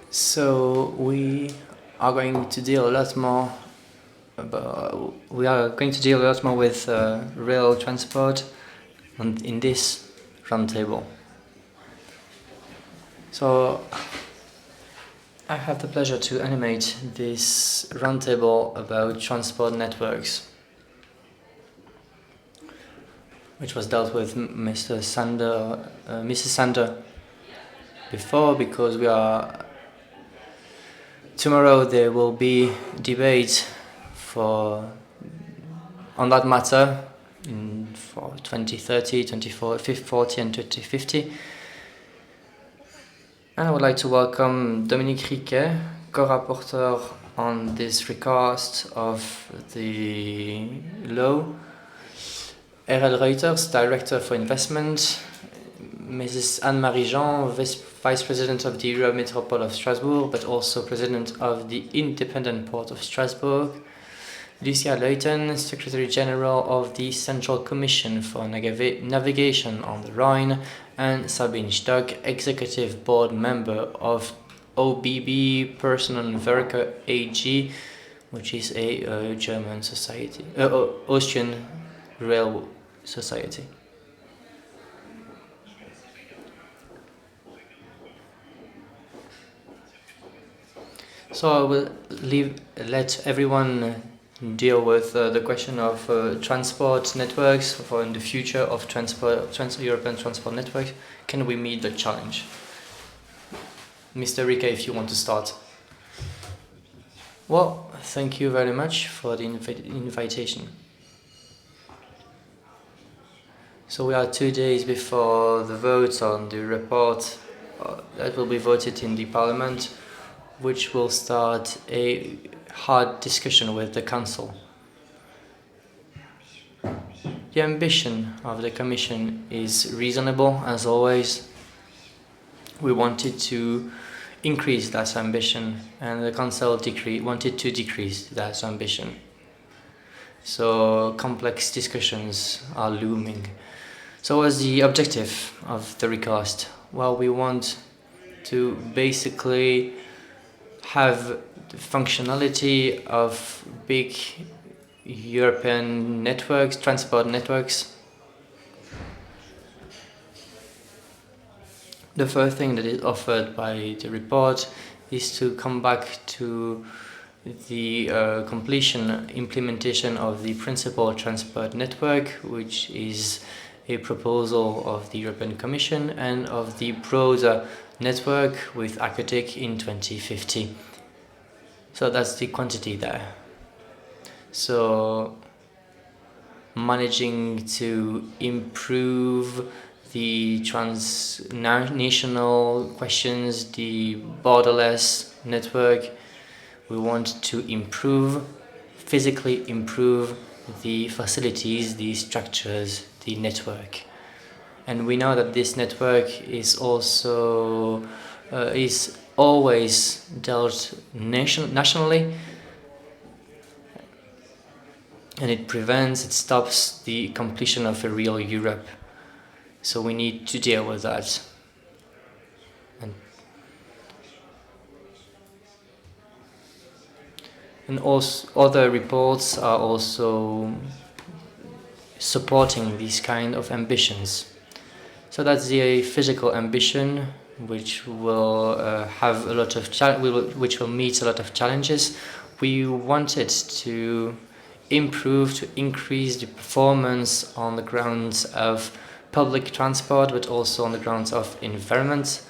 So we are going to deal a lot more with rail transport in this roundtable. So I have the pleasure to animate this roundtable about transport networks, which was dealt with Mrs. Sander before, because tomorrow there will be debate on that matter for 2030, 2040 and 2050. And I would like to welcome Dominique Riquet, co-rapporteur on this recast of the law, R.L. Reuters, Director for Investment, Mrs. Anne-Marie Jean, Vice President of the Europe Metropole of Strasbourg, but also President of the Independent Port of Strasbourg, Lucia Leuten, Secretary General of the Central Commission for Navigation on the Rhine, and Sabine Stock, Executive Board Member of OBB Personenwerke AG, which is a German society, Austrian rail society. So I will let everyone deal with the question of transport networks for in the future of Trans-European transport networks. Can we meet the challenge? Mr. Riquet, if you want to start. Well, thank you very much for the invitation. So we are 2 days before the vote on the report that will be voted in the Parliament, which will start a hard discussion with the Council. The ambition of the Commission is reasonable, as always. We wanted to increase that ambition, and the Council wanted to decrease that ambition. So complex discussions are looming. So what's the objective of the recast? Well, we want to basically have the functionality of big European networks, transport networks. The first thing that is offered by the report is to come back to the implementation of the principal transport network, which is a proposal of the European Commission, and of the broader network with Aquatic in 2050. So that's the quantity there. So managing to improve the transnational questions, the borderless network. We want to physically improve the facilities, the structures, the network. And we know that this network is also is always dealt nationally, and it stops the completion of a real Europe. So we need to deal with that. And also other reports are also supporting these kind of ambitions. So that's the physical ambition, which will which will meet a lot of challenges. We wanted to increase the performance on the grounds of public transport, but also on the grounds of environment.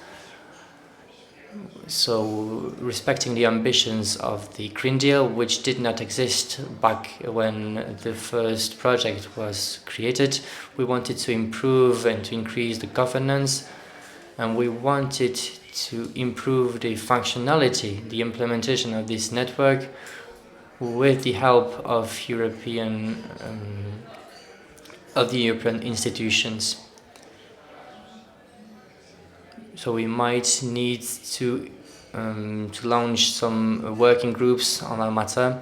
So respecting the ambitions of the Green Deal, which did not exist back when the first project was created, we wanted to improve and to increase the governance, and we wanted to improve the functionality, the implementation of this network with the help of the European institutions. So we might need to launch some working groups on our matter.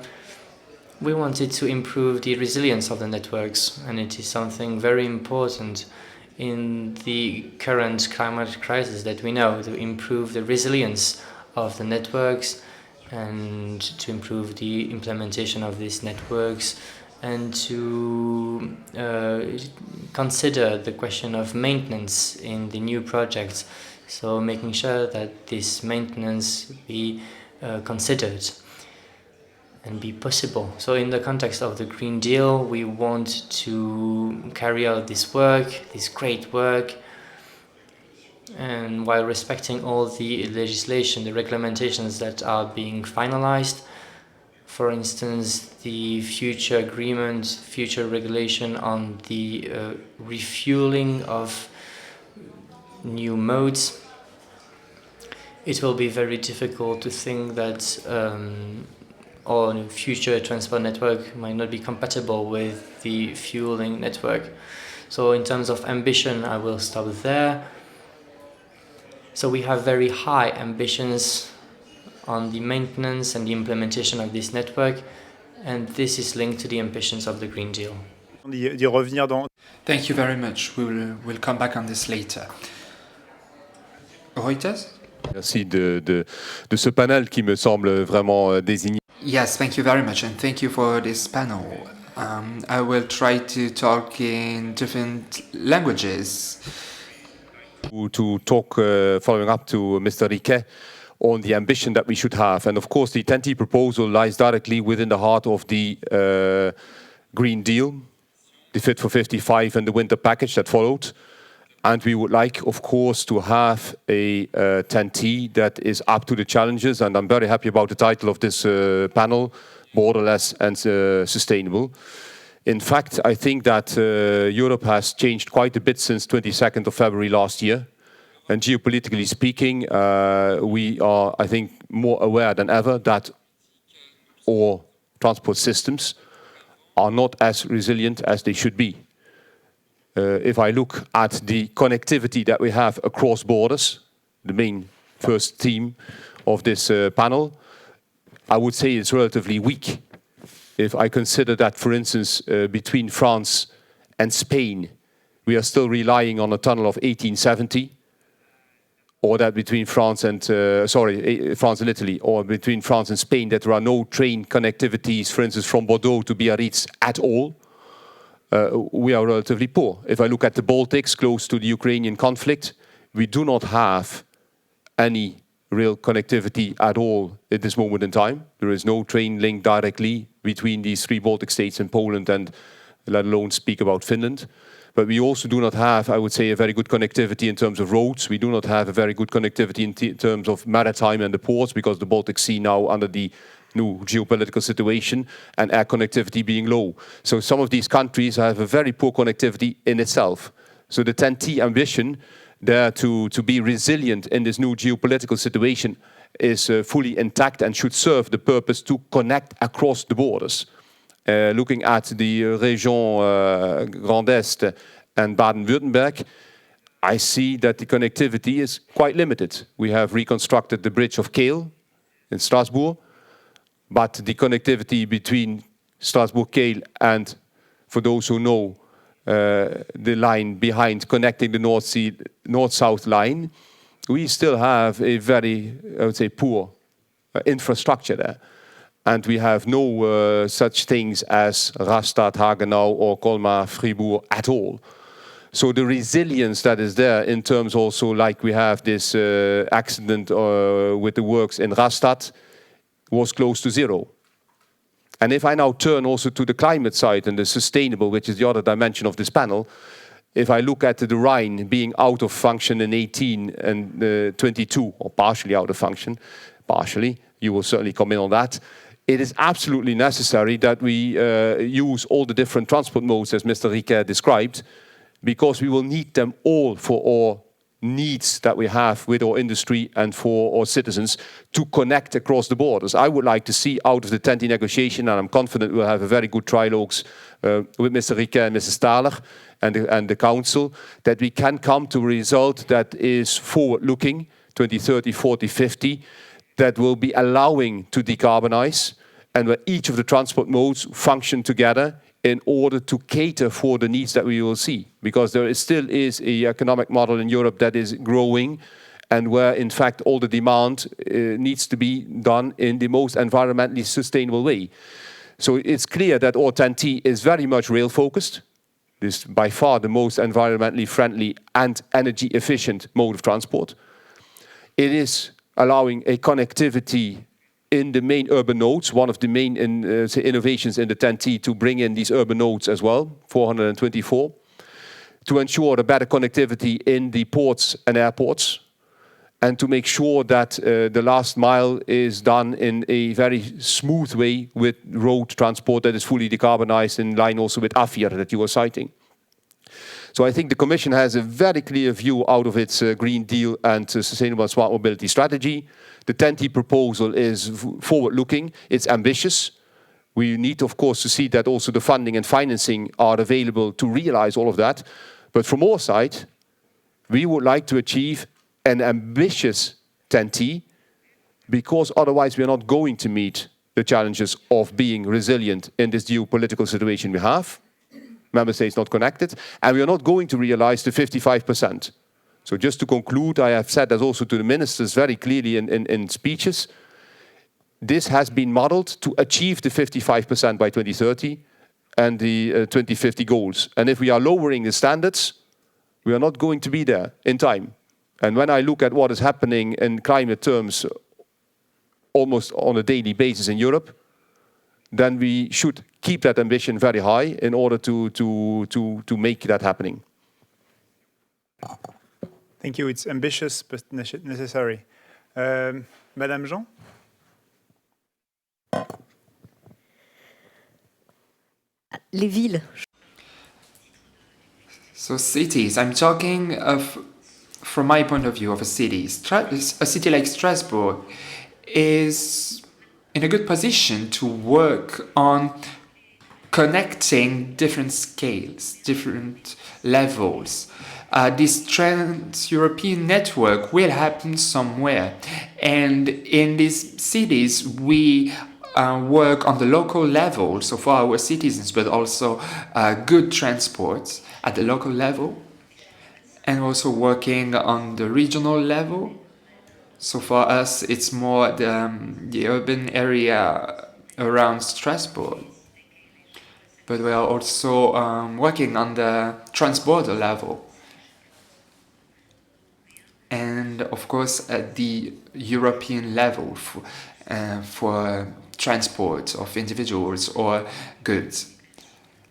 We wanted to improve the resilience of the networks, and it is something very important in the current climate crisis that we know, to improve the resilience of the networks and to improve the implementation of these networks, and to consider the question of maintenance in the new projects, so making sure that this maintenance be considered and be possible. So in the context of the Green Deal, we want to carry out this work, this great work, and while respecting all the legislation, the regulations that are being finalized. For instance, the future agreement, future regulation on the refueling of new modes. It will be very difficult to think that our future transport network might not be compatible with the fueling network. So in terms of ambition, I will stop there. So we have very high ambitions on the maintenance and the implementation of this network, and this is linked to the ambitions of the Green Deal. Thank you very much. We'll come back on this later. Reuters? Merci de ce panel qui me semble vraiment désigné. Yes, thank you very much, and thank you for this panel. I will try to talk in different languages. To talk, following up to Mr. Riquet, on the ambition that we should have. And of course, the TEN-T proposal lies directly within the heart of the Green Deal, the Fit for 55 and the winter package that followed. And we would like, of course, to have a TEN-T that is up to the challenges. And I'm very happy about the title of this panel, Borderless and Sustainable. In fact, I think that Europe has changed quite a bit since 22nd of February last year. And geopolitically speaking, we are, I think, more aware than ever that our transport systems are not as resilient as they should be. If I look at the connectivity that we have across borders, the main first theme of this panel, I would say it's relatively weak. If I consider that, for instance, between France and Spain, we are still relying on a tunnel of 1870, or that between France and, France and Italy, or between France and Spain, that there are no train connectivities, for instance, from Bordeaux to Biarritz at all, we are relatively poor. If I look at the Baltics, close to the Ukrainian conflict, we do not have any real connectivity at all at this moment in time. There is no train link directly between these three Baltic states and Poland, and let alone speak about Finland. But we also do not have, I would say, a very good connectivity in terms of roads. We do not have a very good connectivity in terms of maritime and the ports, because the Baltic Sea now under the new geopolitical situation and air connectivity being low. So some of these countries have a very poor connectivity in itself. So the TEN-T ambition there to be resilient in this new geopolitical situation is fully intact and should serve the purpose to connect across the borders. Looking at the Région Grand Est and Baden-Württemberg, I see that the connectivity is quite limited. We have reconstructed the bridge of Kehl in Strasbourg, but the connectivity between Strasbourg-Kehl and, for those who know, the line behind connecting the North-South line, we still have a very, I would say, poor infrastructure there. And we have no such things as Rastatt, Hagenau or Colmar-Fribourg at all. So the resilience that is there in terms also, like we have this accident with the works in Rastatt, was close to zero. And if I now turn also to the climate side and the sustainable, which is the other dimension of this panel, if I look at the Rhine being out of function in 18 and 22, or partially out of function, partially, you will certainly come in on that, it is absolutely necessary that we use all the different transport modes, as Mr. Riquet described, because we will need them all for our needs that we have with our industry and for our citizens to connect across the borders. I would like to see out of the TEN-T negotiation, and I'm confident we'll have a very good trilogues with Mr. Riquet and Mrs. Thaler and the Council, that we can come to a result that is forward-looking, 2030, 40, 50, that will be allowing to decarbonize, and where each of the transport modes function together in order to cater for the needs that we will see. Because there still is an economic model in Europe that is growing and where, in fact, all the demand needs to be done in the most environmentally sustainable way. So it's clear that our TEN-T is very much rail-focused. This is by far the most environmentally friendly and energy efficient mode of transport. It is allowing a connectivity in the main urban nodes, one of the main innovations in the TEN-T to bring in these urban nodes as well, 424, to ensure a better connectivity in the ports and airports, and to make sure that the last mile is done in a very smooth way with road transport that is fully decarbonized, in line also with AFIR that you were citing. So I think the Commission has a very clear view out of its Green Deal and Sustainable and Smart Mobility strategy. The TEN-T proposal is forward-looking, it's ambitious. We need, of course, to see that also the funding and financing are available to realize all of that. But from our side, we would like to achieve an ambitious TEN-T, because otherwise we are not going to meet the challenges of being resilient in this geopolitical situation we have. Member states not connected, and we are not going to realize the 55%. So just to conclude, I have said that also to the ministers very clearly in speeches. This has been modeled to achieve the 55% by 2030 and the 2050 goals. And if we are lowering the standards, we are not going to be there in time. And when I look at what is happening in climate terms almost on a daily basis in Europe, then we should keep that ambition very high in order to make that happening. Thank you. It's ambitious but necessary. Madame Jean? Les villes. So cities, I'm talking of, from my point of view, of a city. A city like Strasbourg is in a good position to work on connecting different scales, different levels. This trans-European network will happen somewhere. And in these cities, we work on the local level, so for our citizens, but also good transport at the local level, and also working on the regional level. So for us, it's more the urban area around Strasbourg. But we are also working on the transborder level. And of course, at the European level for transport of individuals or goods.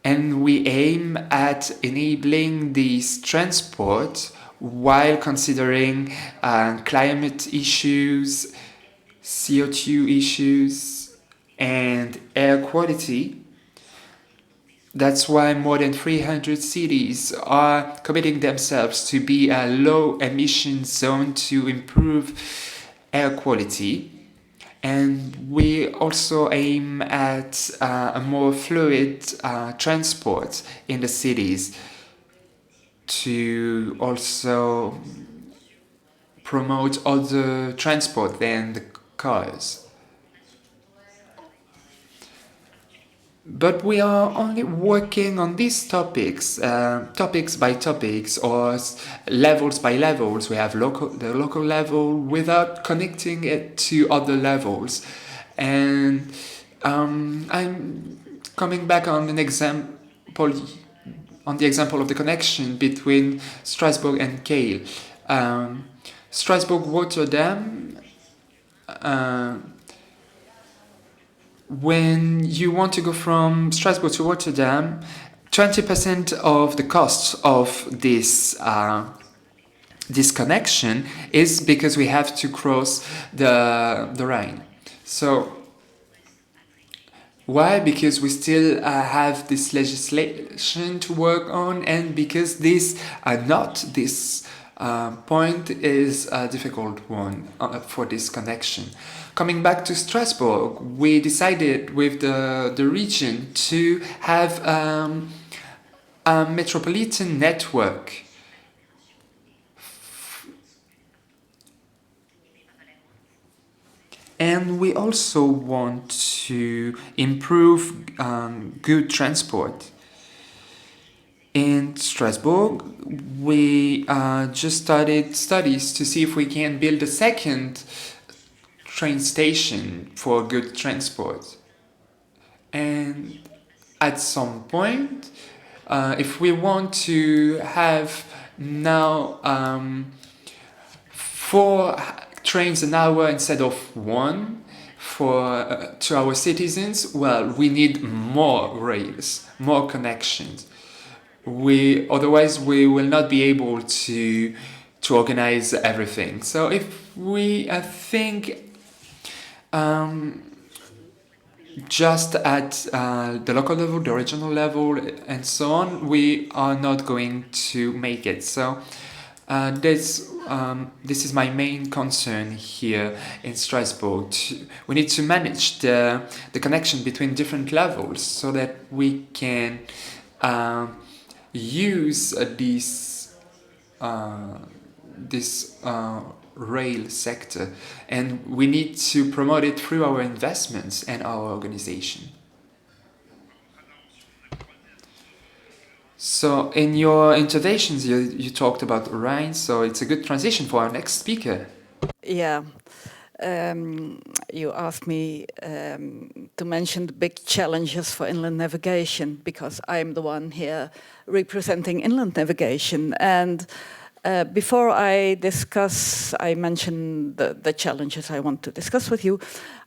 And we aim at enabling this transport while considering climate issues, CO2 issues, and air quality. That's why more than 300 cities are committing themselves to be a low-emission zone to improve air quality. And we also aim at a more fluid transport in the cities to also promote other transport than the cars. But we are only working on these topics, topics by topics or levels by levels. We have the local level without connecting it to other levels. And I'm coming back on the example of the connection between Strasbourg and Kiel. Strasbourg-Rotterdam, when you want to go from Strasbourg to Rotterdam, 20% of the cost of this this connection is because we have to cross the Rhine. So why? Because we still have this legislation to work on, and because this point is a difficult one for this connection. Coming back to Strasbourg, we decided with the region to have a metropolitan network. And we also want to improve good transport. In Strasbourg, we just started studies to see if we can build a second train station for good transport. And at some point, if we want to have now 4 trains an hour instead of 1 for to our citizens, well, we need more rails, more connections. Otherwise we will not be able to organize everything. So if we think just at the local level, the regional level, and so on, we are not going to make it. So this is my main concern here in Strasbourg. We need to manage the connection between different levels so that we can use this rail sector, and we need to promote it through our investments and our organization. So in your interventions you talked about Rhine, so it's a good transition for our next speaker. Yeah. You asked me to mention the big challenges for inland navigation, because I'm the one here representing inland navigation. And before I mention the challenges I want to discuss with you,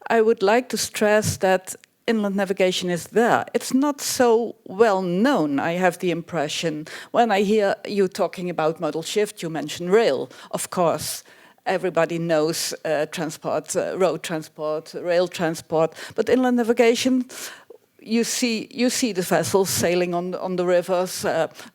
I would like to stress that inland navigation is there. It's not so well known, I have the impression. When I hear you talking about modal shift, you mention rail, of course. Everybody knows transport, road transport, rail transport, but inland navigation, you see the vessels sailing on the rivers.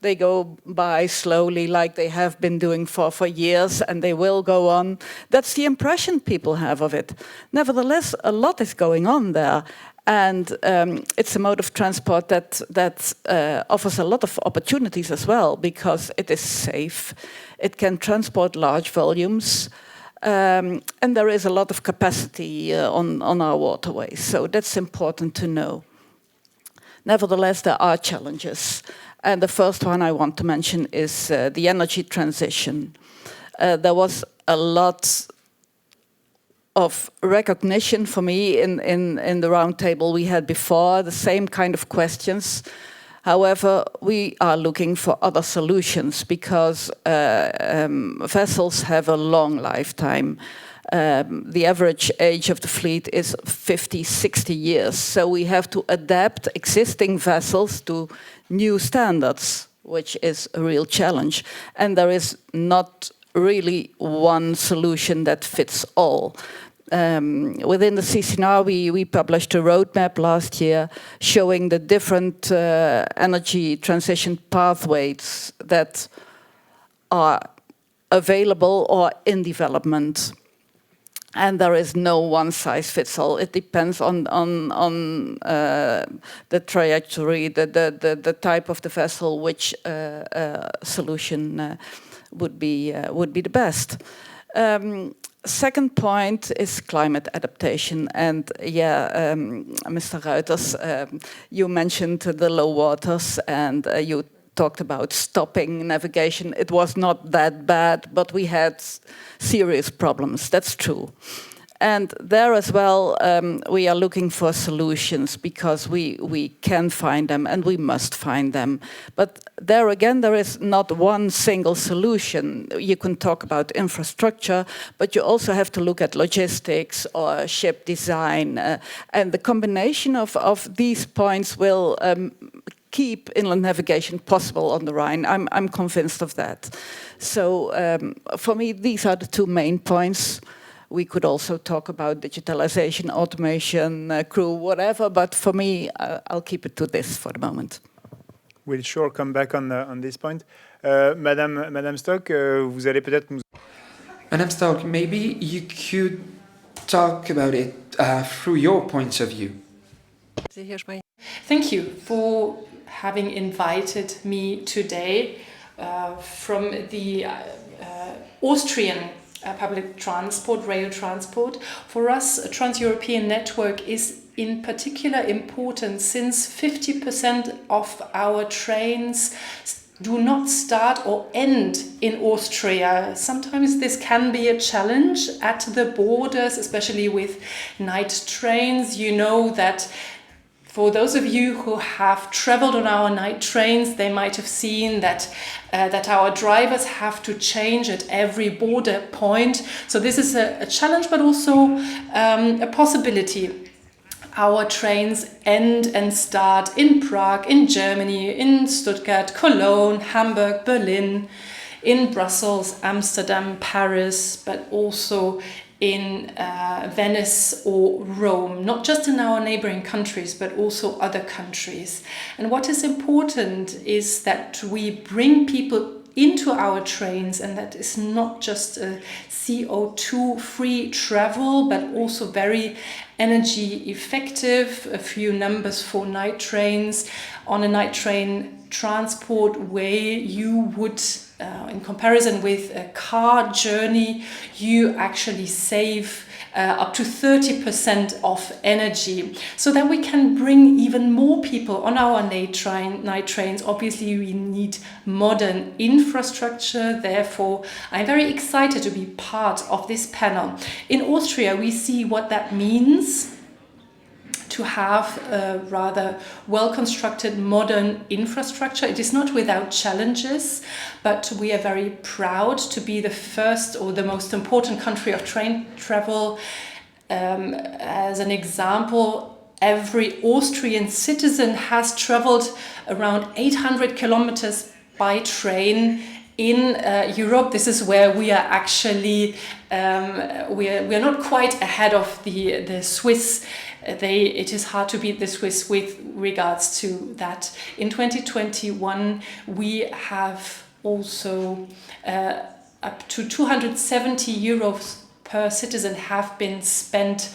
They go by slowly, like they have been doing for years, and they will go on. That's the impression people have of it. Nevertheless, a lot is going on there, and it's a mode of transport that offers a lot of opportunities as well, because it is safe. It can transport large volumes, and there is a lot of capacity on our waterways. So that's important to know. Nevertheless, there are challenges. And the first one I want to mention is the energy transition. There was a lot of recognition for me in the roundtable we had before, the same kind of questions. However, we are looking for other solutions, because vessels have a long lifetime. The average age of the fleet is 50, 60 years. So we have to adapt existing vessels to new standards, which is a real challenge. And there is not really one solution that fits all. Within the CCNR, we published a roadmap last year showing the different energy transition pathways that are available or in development. And there is no one size fits all. It depends on the trajectory, the type of the vessel, which solution would be the best. Second point is climate adaptation, and yeah, Mr. Ruiters, you mentioned the low waters, and you talked about stopping navigation. It was not that bad, but we had serious problems, that's true. And there as well, we are looking for solutions, because we can find them and we must find them. But there again, there is not one single solution. You can talk about infrastructure, but you also have to look at logistics or ship design. And the combination of these points will keep inland navigation possible on the Rhine. I'm convinced of that. So for me, these are the two main points. We could also talk about digitalization, automation, crew, whatever, but for me, I'll keep it to this for the moment. We'll sure come back on this point. Madame Stock, vous allez peut-être nous... Madame Stock, maybe you could talk about it through your point of view. Thank you for having invited me today from the Austrian public transport, rail transport. For us, a trans-European network is in particular important, since 50% of our trains do not start or end in Austria. Sometimes this can be a challenge at the borders, especially with night trains. You know that for those of you who have traveled on our night trains, they might have seen that our drivers have to change at every border point. So this is a challenge, but also a possibility. Our trains end and start in Prague, in Germany, in Stuttgart, Cologne, Hamburg, Berlin, in Brussels, Amsterdam, Paris, but also in Venice or Rome, not just in our neighboring countries, but also other countries. And what is important is that we bring people into our trains, and that is not just a CO2-free travel, but also very energy effective. A few numbers for night trains. On a night train transport way, you would, in comparison with a car journey, you actually save up to 30% of energy, so that we can bring even more people on our night trains. Obviously, we need modern infrastructure. Therefore, I'm very excited to be part of this panel. In Austria, we see what that means to have a rather well-constructed modern infrastructure. It is not without challenges, but we are very proud to be the first or the most important country of train travel. As an example, every Austrian citizen has traveled around 800 kilometers by train in Europe. This is where we are actually, we are not quite ahead of the Swiss. It is hard to beat the Swiss with regards to that. In 2021, we have also up to 270 euros per citizen have been spent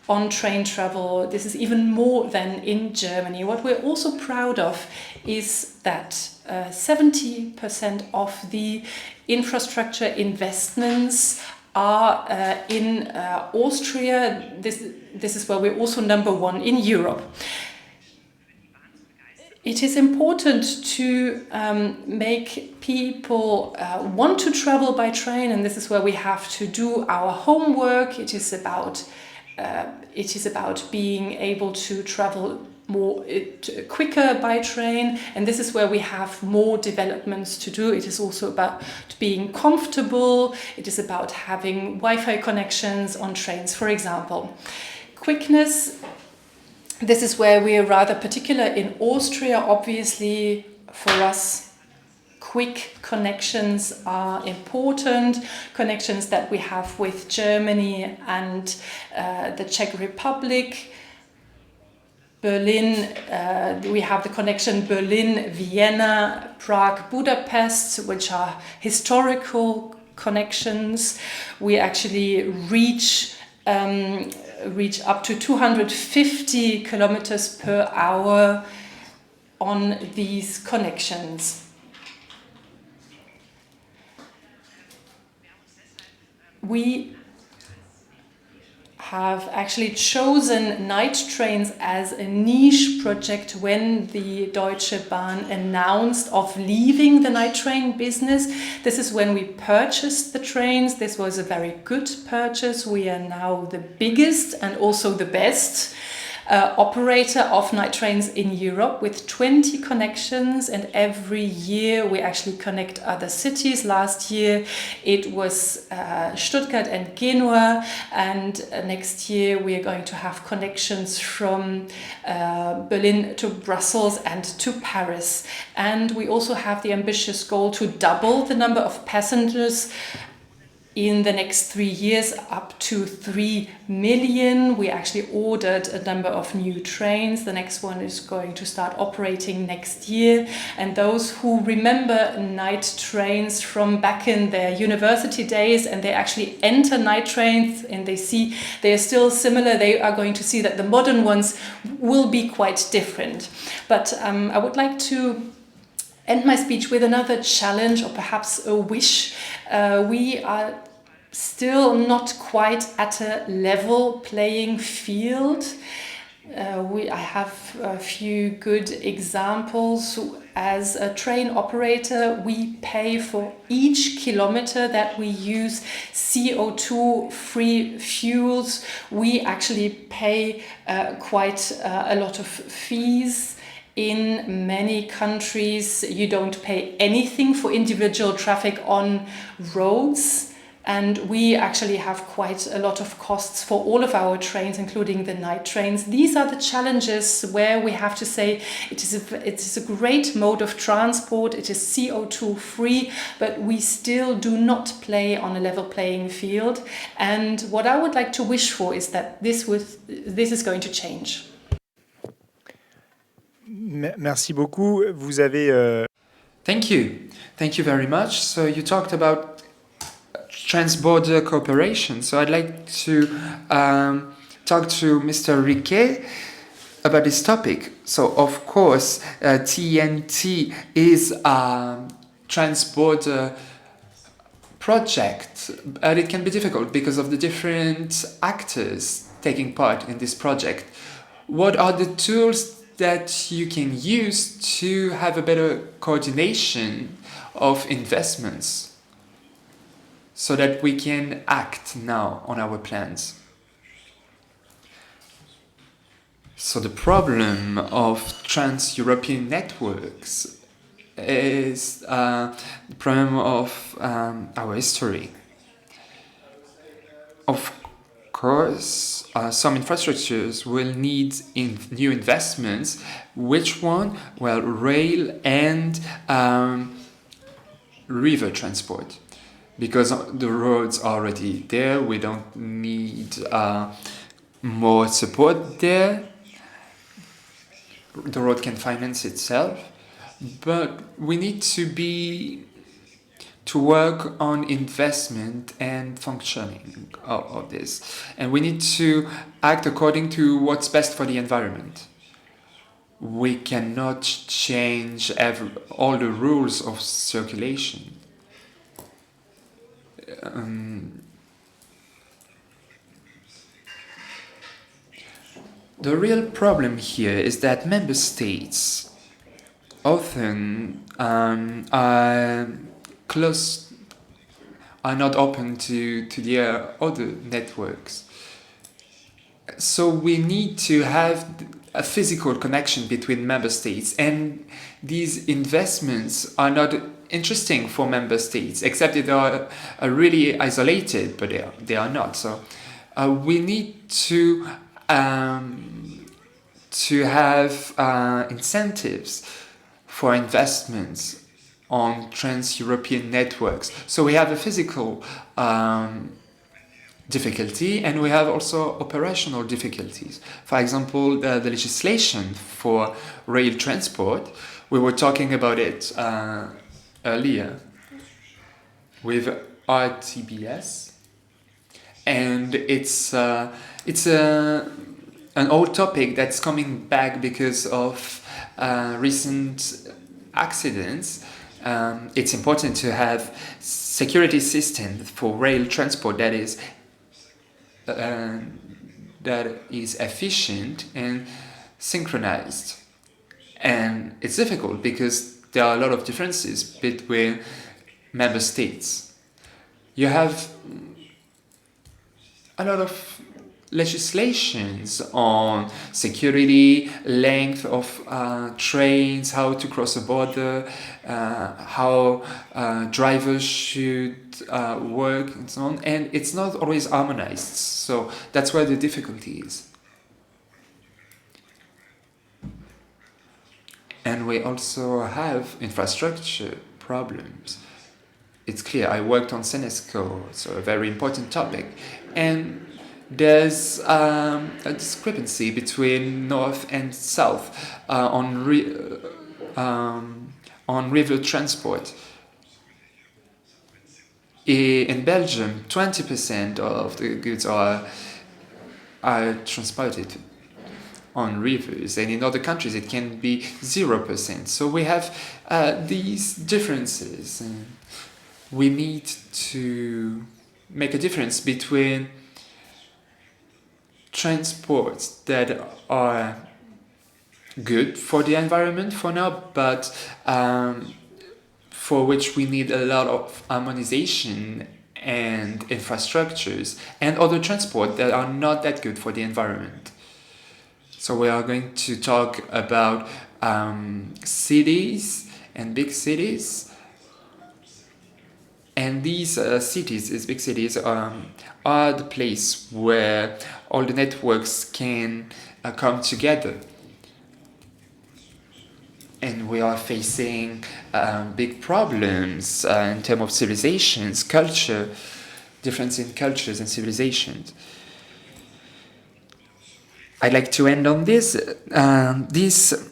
on train travel. This is even more than in Germany. What we're also proud of is that 70% of the infrastructure investments are in Austria. This is where we're also number one in Europe. It is important to make people want to travel by train, and this is where we have to do our homework. It is about being able to travel quicker by train, and this is where we have more developments to do. It is also about being comfortable. It is about having Wi-Fi connections on trains, for example. Quickness, this is where we are rather particular in Austria. Obviously, for us, quick connections are important, connections that we have with Germany and the Czech Republic. Berlin, we have the connection Berlin, Vienna, Prague, Budapest, which are historical connections. We actually reach up to 250 kilometers per hour on these connections. We have actually chosen night trains as a niche project when the Deutsche Bahn announced of leaving the night train business. This is when we purchased the trains. This was a very good purchase. We are now the biggest and also the best operator of night trains in Europe with 20 connections, and every year we actually connect other cities. Last year it was Stuttgart and Genua, and next year we are going to have connections from Berlin to Brussels and to Paris. And we also have the ambitious goal to double the number of passengers in the next 3 years, up to 3 million. We actually ordered a number of new trains. The next one is going to start operating next year. And those who remember night trains from back in their university days, and they actually enter night trains and they see they are still similar, they are going to see that the modern ones will be quite different. But I would like to end my speech with another challenge, or perhaps a wish. We are still not quite at a level playing field. I have a few good examples. As a train operator, we pay for each kilometer that we use CO2-free fuels. We actually pay quite a lot of fees. In many countries, you don't pay anything for individual traffic on roads. And we actually have quite a lot of costs for all of our trains, including the night trains. These are the challenges where we have to say it is a great mode of transport, it is CO2 free, but we still do not play on a level playing field. And what I would like to wish for is that this is going to change. Merci beaucoup. Vous avez... Thank you. Thank you very much. So you talked about trans-border cooperation. So I'd like to talk to Mr. Riquet about this topic. So of course, TNT is a trans-border project, but it can be difficult because of the different actors taking part in this project. What are the tools that you can use to have a better coordination of investments, so that we can act now on our plans? So the problem of trans-European networks is the problem of our history. Of course, some infrastructures will need new investments. Which one? Well, rail and river transport. Because the roads are already there, we don't need more support there. The road can finance itself, but we need to work on investment and functioning of this, and we need to act according to what's best for the environment. We cannot change all the rules of circulation. The real problem here is that member states often are not open to their other networks. So we need to have a physical connection between member states, and these investments are not interesting for member states, except they are really isolated, but they are not. So we need to have incentives for investments on trans-European networks. So we have a physical difficulty, and we have also operational difficulties. For example, the legislation for rail transport, we were talking about it earlier with RTBS, and it's an old topic that's coming back because of recent accidents. It's important to have security systems for rail transport that is efficient and synchronized. And it's difficult because there are a lot of differences between member states. You have a lot of legislations on security, length of trains, how to cross a border, how drivers should work, and so on. And it's not always harmonized. So that's where the difficulty is. And we also have infrastructure problems. It's clear, I worked on Senesco, so a very important topic. And there's a discrepancy between north and south on river transport. In Belgium, 20% of the goods are transported on rivers, and in other countries it can be 0%. So we have these differences, and we need to make a difference between transports that are good for the environment for now, but for which we need a lot of harmonization and infrastructures, and other transport that are not that good for the environment. So we are going to talk about cities and big cities. And these cities, these big cities, are the place where all the networks can come together. And we are facing big problems in terms of civilizations, culture, difference in cultures and civilizations. I'd like to end on this. This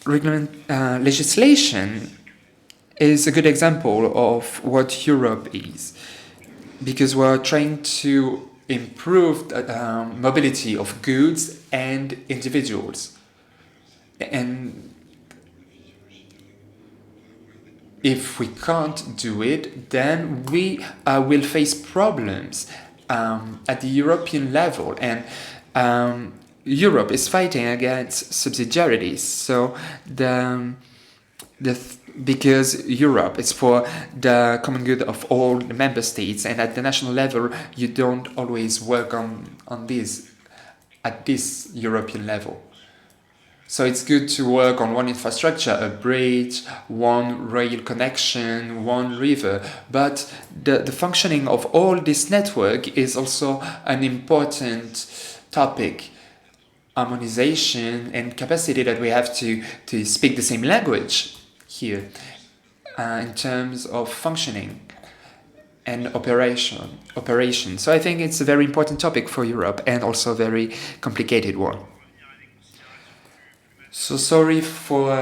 legislation is a good example of what Europe is, because we're trying to improve the mobility of goods and individuals. And if we can't do it, then we will face problems at the European level. And Europe is fighting against subsidiarities. So because Europe is for the common good of all the member states, and at the national level, you don't always work on this at this European level. So it's good to work on one infrastructure, a bridge, one rail connection, one river. But the functioning of all this network is also an important topic. Harmonization and capacity that we have to speak the same language here in terms of functioning and operation. So I think it's a very important topic for Europe, and also a very complicated one. So sorry for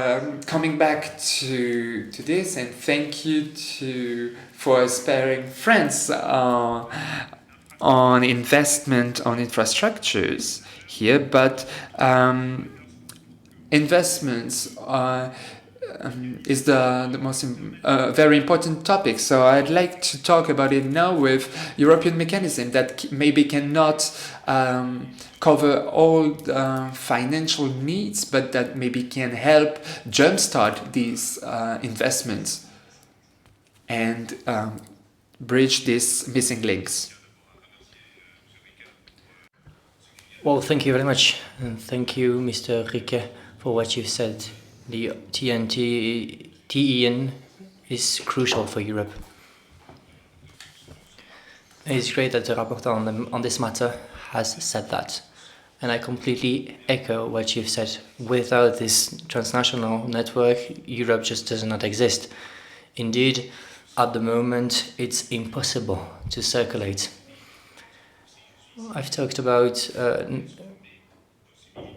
coming back to this, and thank you for sparing France on investment on infrastructures here, but investments is the most very important topic. So I'd like to talk about it now with European mechanism that maybe cannot cover all financial needs, but that maybe can help jumpstart these investments and bridge these missing links. Well, thank you very much, and thank you, Mr. Riquet, for what you've said. The TEN is crucial for Europe. It's great that the rapporteur on this matter has said that. And I completely echo what you've said. Without this transnational network, Europe just does not exist. Indeed, at the moment, it's impossible to circulate. I've talked about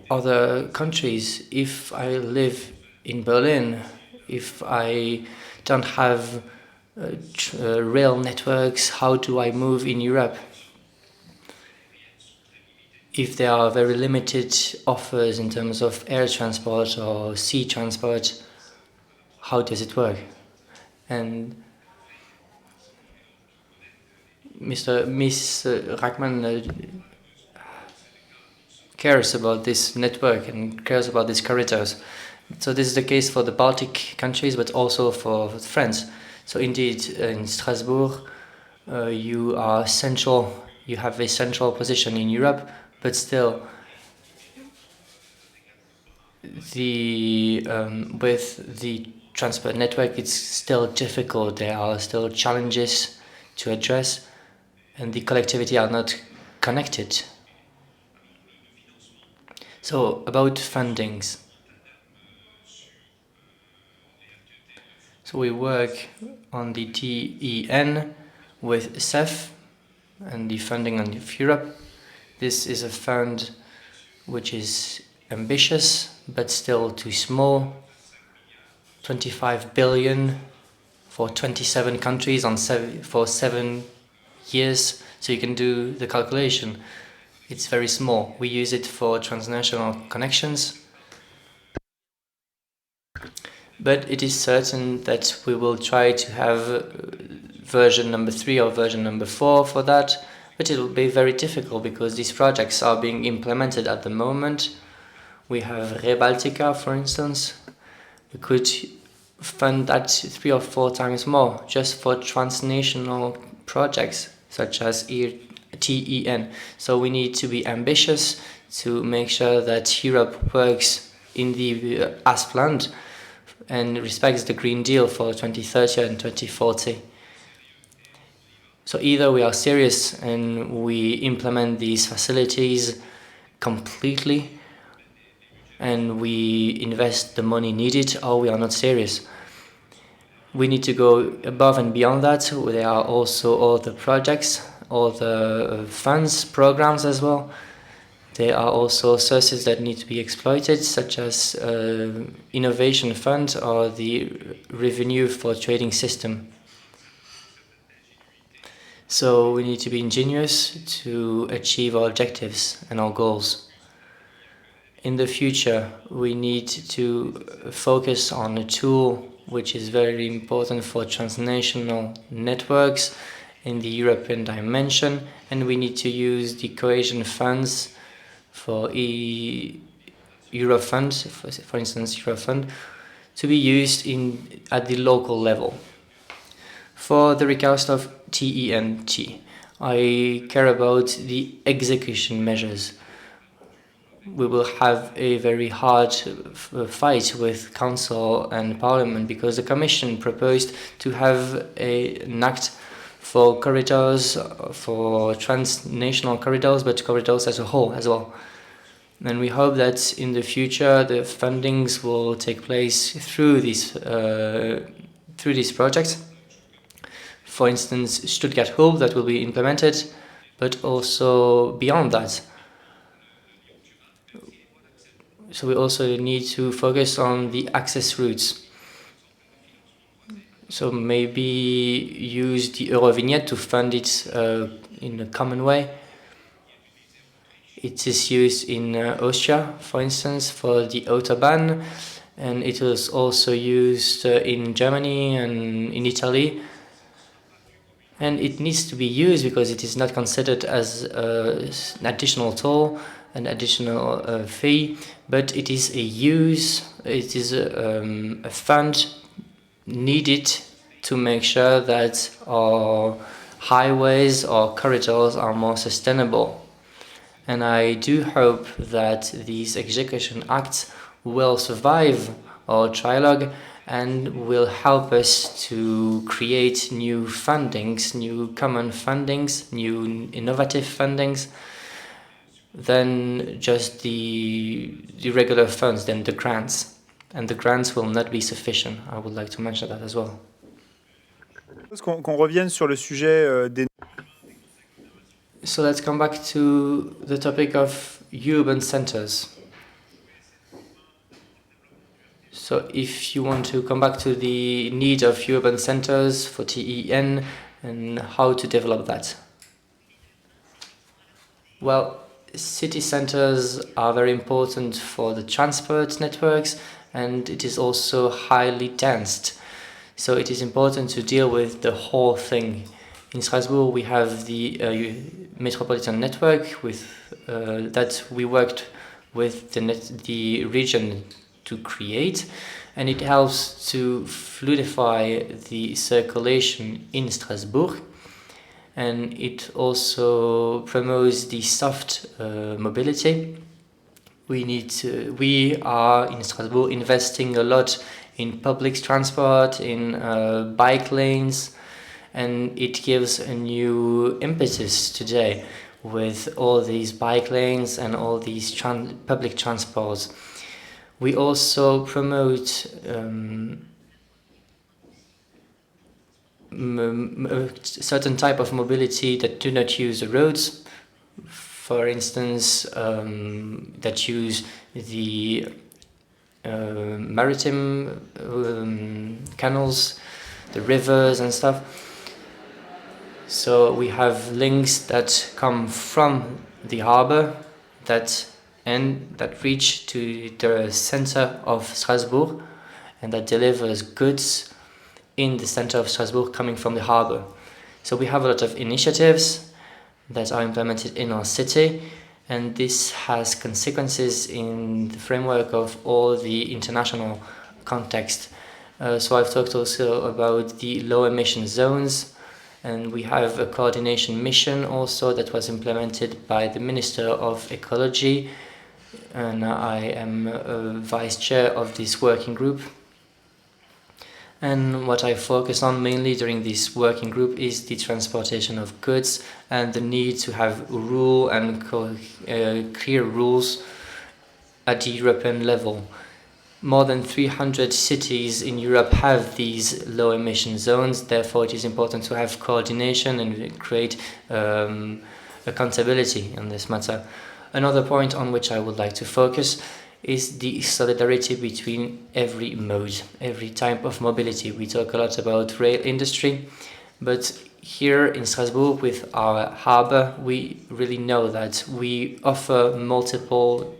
other countries. If I live in Berlin, if I don't have rail networks, how do I move in Europe? If there are very limited offers in terms of air transport or sea transport, how does it work? And Miss Rackman cares about this network and cares about these corridors. So this is the case for the Baltic countries, but also for France. So indeed, in Strasbourg, you are central. You have a central position in Europe, but still, with the transport network, it's still difficult. There are still challenges to address, and the collectivity are not connected. So about fundings. So we work on the TEN with CEF and the funding of Europe. This is a fund which is ambitious but still too small. 25 billion for 27 countries for 7 years. So you can do the calculation. It's very small. We use it for transnational connections. But it is certain that we will try to have version number 3 or version number 4 for that. But it will be very difficult because these projects are being implemented at the moment. We have Rebaltica, for instance. We could fund that 3 or 4 times more just for transnational projects such as TEN. So we need to be ambitious to make sure that Europe works in the as planned and respects the Green Deal for 2030 and 2040. So either we are serious and we implement these facilities completely and we invest the money needed, or we are not serious. We need to go above and beyond that. There are also all the projects, all the funds, programs as well. There are also sources that need to be exploited, such as innovation fund or the revenue for trading system. So we need to be ingenious to achieve our objectives and our goals. In the future, we need to focus on a tool which is very important for transnational networks in the European dimension, and we need to use the cohesion funds for Eurofund, for instance, Eurofund, to be used at the local level. For the recast of TENT, I care about the execution measures. We will have a very hard fight with Council and Parliament because the Commission proposed to have an act for corridors, for transnational corridors, but corridors as a whole as well. And we hope that in the future the fundings will take place through these projects. For instance, Stuttgart-Hub that will be implemented, but also beyond that. So we also need to focus on the access routes. So maybe use the Eurovignette to fund it in a common way. It is used in Austria, for instance, for the Autobahn, and it was also used in Germany and in Italy. And it needs to be used because it is not considered as an additional toll, an additional fee, but it is a fund needed to make sure that our highways or corridors are more sustainable. And I do hope that these execution acts will survive our trilogue and will help us to create new fundings, new common fundings, new innovative fundings, than just the regular funds, than the grants. And the grants will not be sufficient. I would like to mention that as well. Qu'on revienne sur le sujet des... So let's come back to the topic of urban centers. So if you want to come back to the need of urban centers for TEN and how to develop that. Well, city centers are very important for the transport networks, and it is also highly dense. So it is important to deal with the whole thing. In Strasbourg, we have the metropolitan network that we worked with the region to create, and it helps to fluidify the circulation in Strasbourg, and it also promotes the soft mobility. We are in Strasbourg investing a lot in public transport, in bike lanes, and it gives a new impetus today with all these bike lanes and all these public transports. We also promote certain type of mobility that do not use the roads, for instance, that use the maritime canals, the rivers and stuff. So we have links that come from the harbor that reach to the center of Strasbourg and that delivers goods in the center of Strasbourg coming from the harbor. So we have a lot of initiatives that are implemented in our city, and this has consequences in the framework of all the international context. So I've talked also about the low emission zones, and we have a coordination mission also that was implemented by the Minister of Ecology, and I am vice chair of this working group. And what I focus on mainly during this working group is the transportation of goods and the need to have rule and clear rules at the European level. More than 300 cities in Europe have these low emission zones, therefore it is important to have coordination and create accountability in this matter. Another point on which I would like to focus is the solidarity between every mode, every type of mobility. We talk a lot about rail industry, but here in Strasbourg with our harbour, we really know that we offer multiple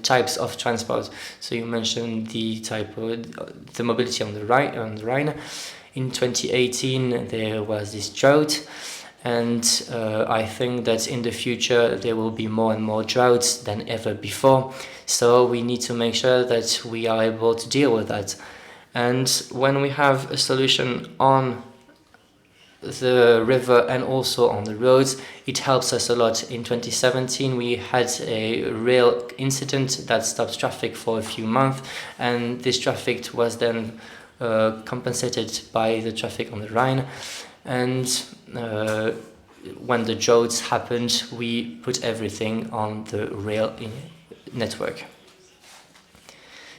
types of transport. So you mentioned the mobility on the Rhine. In 2018, there was this drought. And I think that in the future there will be more and more droughts than ever before. So we need to make sure that we are able to deal with that. And when we have a solution on the river and also on the roads, it helps us a lot. In 2017 we had a rail incident that stopped traffic for a few months, and this traffic was then compensated by the traffic on the Rhine. And when the droughts happened, we put everything on the rail network.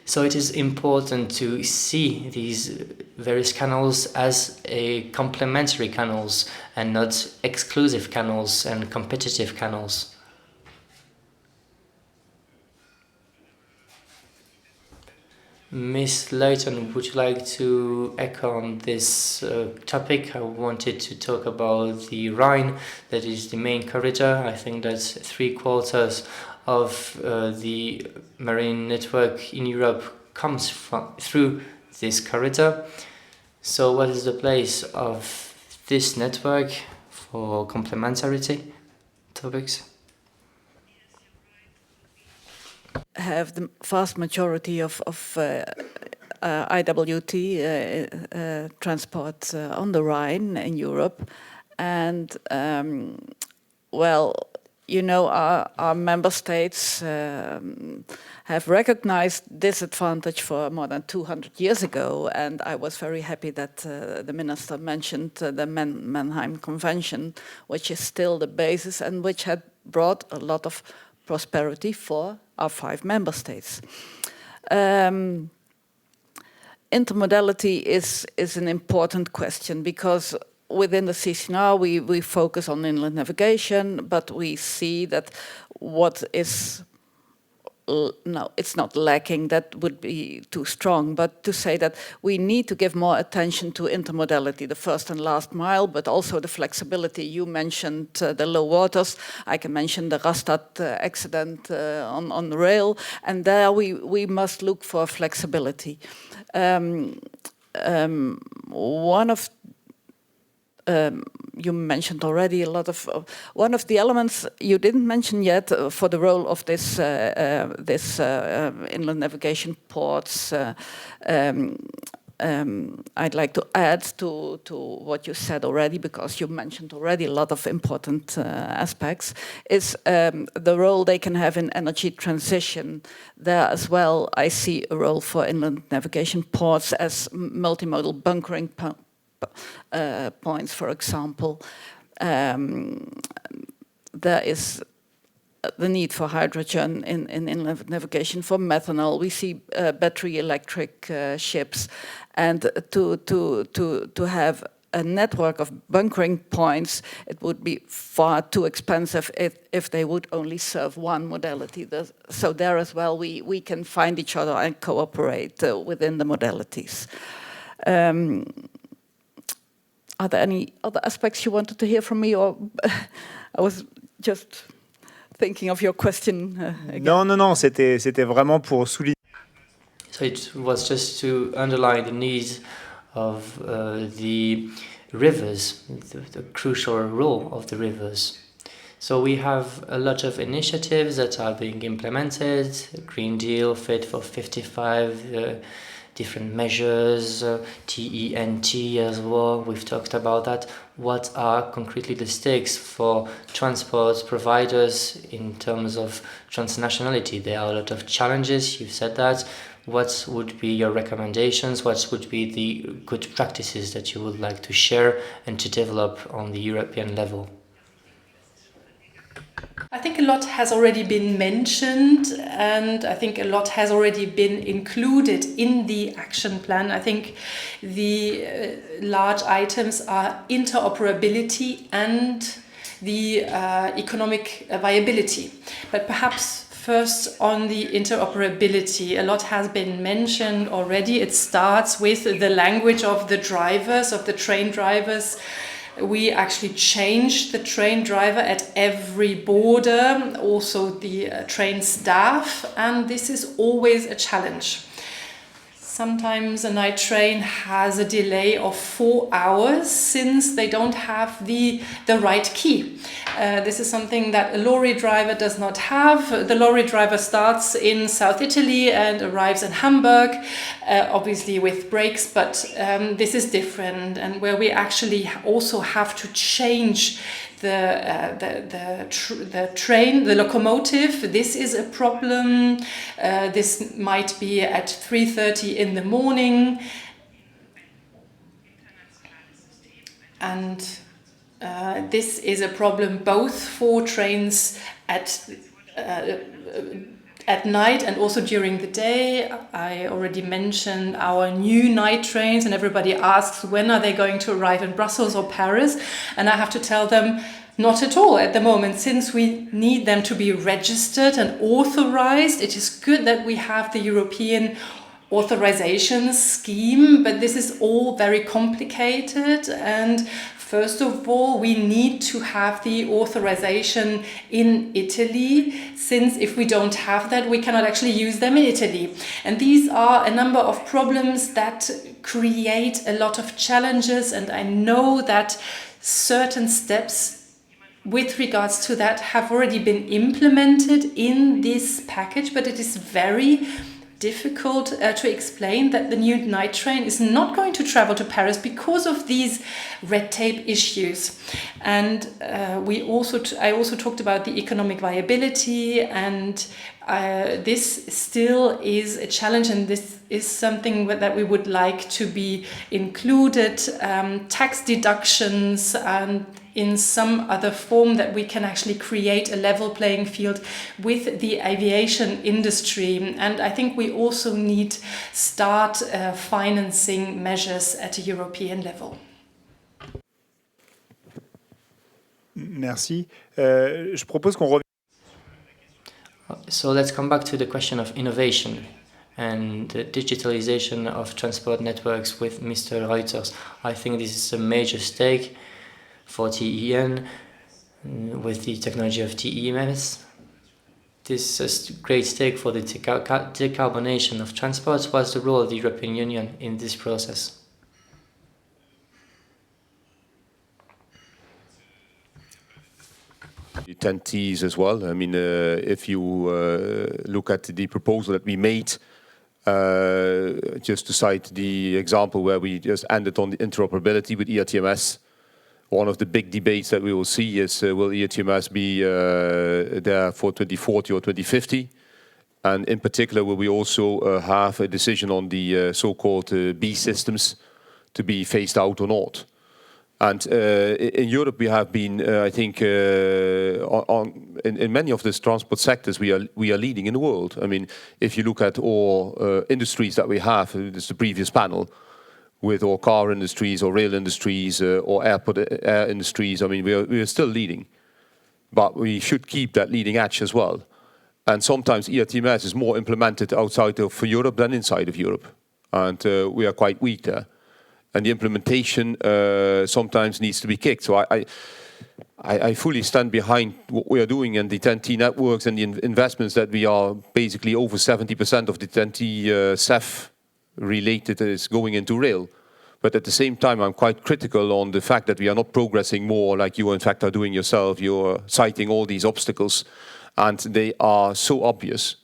So it is important to see these various canals as complementary canals and not exclusive canals and competitive canals. Ms. Leighton, would you like to echo on this topic? I wanted to talk about the Rhine, that is the main corridor. I think that 3/4 of the marine network in Europe comes through this corridor. So what is the place of this network for complementarity topics? Have the vast majority of IWT transport on the Rhine in Europe, and well, you know, our member states have recognized this advantage for more than 200 years ago, and I was very happy that the minister mentioned the Mannheim Convention, which is still the basis and which had brought a lot of prosperity for our 5 member states. Intermodality is an important question because within the CCNR we focus on inland navigation, but we see that what is no, it's not lacking, that would be too strong, but to say that we need to give more attention to intermodality, the first and last mile, but also the flexibility. You mentioned the low waters. I can mention the Rastatt accident on the rail, and there we must look for flexibility. You mentioned already a lot of one of the elements you didn't mention yet for the role of this inland navigation ports. I'd like to add to what you said already, because you mentioned already a lot of important aspects, is the role they can have in energy transition. There as well, I see a role for inland navigation ports as multimodal bunkering points, for example. There is the need for hydrogen in inland navigation, for methanol. We see battery electric ships, and to have a network of bunkering points, it would be far too expensive if they would only serve one modality. So there as well, we can find each other and cooperate within the modalities. Are there any other aspects you wanted to hear from me, or I was just thinking of your question again? Non, c'était vraiment pour souligner. So it was just to underline the need of the rivers, the crucial role of the rivers. So we have a lot of initiatives that are being implemented, Green Deal, Fit for 55, different measures, TENT as well, we've talked about that. What are concretely the stakes for transport providers in terms of transnationality? There are a lot of challenges, you've said that. What would be your recommendations? What would be the good practices that you would like to share and to develop on the European level? I think a lot has already been mentioned, and I think a lot has already been included in the action plan. I think the large items are interoperability and the economic viability. But perhaps first on the interoperability, a lot has been mentioned already. It starts with the language of the drivers, of the train drivers. We actually changed the train driver at every border, also the train staff, and this is always a challenge. Sometimes a night train has a delay of 4 hours since they don't have the right key. This is something that a lorry driver does not have. The lorry driver starts in South Italy and arrives in Hamburg, obviously with brakes, but this is different, and where we actually also have to change the train, the locomotive. This is a problem. This might be at 3:30 in the morning, and this is a problem both for trains at night and also during the day. I already mentioned our new night trains, and everybody asks when are they going to arrive in Brussels or Paris, and I have to tell them not at all at the moment, since we need them to be registered and authorized. It is good that we have the European authorization scheme, but this is all very complicated, and first of all, we need to have the authorization in Italy, since if we don't have that, we cannot actually use them in Italy. And these are a number of problems that create a lot of challenges, and I know that certain steps with regards to that have already been implemented in this package, but it is very difficult to explain that the new night train is not going to travel to Paris because of these red tape issues. And I also talked about the economic viability, and this still is a challenge, and this is something that we would like to be included, tax deductions and in some other form that we can actually create a level playing field with the aviation industry. And I think we also need start financing measures at a European level. Merci. Je propose qu'on revienne. So let's come back to the question of innovation and the digitalization of transport networks with Mr. Reuters. I think this is a major stake for TEN with the technology of TEMS. This is a great stake for the decarbonation of transport. What's the role of the European Union in this process? TEN-Ts as well. I mean, if you look at the proposal that we made, just to cite the example where we just ended on the interoperability with ERTMS, one of the big debates that we will see is will ERTMS be there for 2040 or 2050? And in particular, will we also have a decision on the so-called B systems to be phased out or not? And in Europe, we have been, I think, in many of these transport sectors, we are leading in the world. I mean, if you look at all industries that we have, this is the previous panel, with all car industries or rail industries or air industries, I mean, we are still leading. But we should keep that leading edge as well. And sometimes ERTMS is more implemented outside of Europe than inside of Europe. And we are quite weak there. And the implementation sometimes needs to be kicked. So I fully stand behind what we are doing and the TEN-T networks and the investments that we are basically over 70% of the TEN-T CEF related is going into rail. But at the same time, I'm quite critical on the fact that we are not progressing more like you, in fact, are doing yourself. You're citing all these obstacles, and they are so obvious.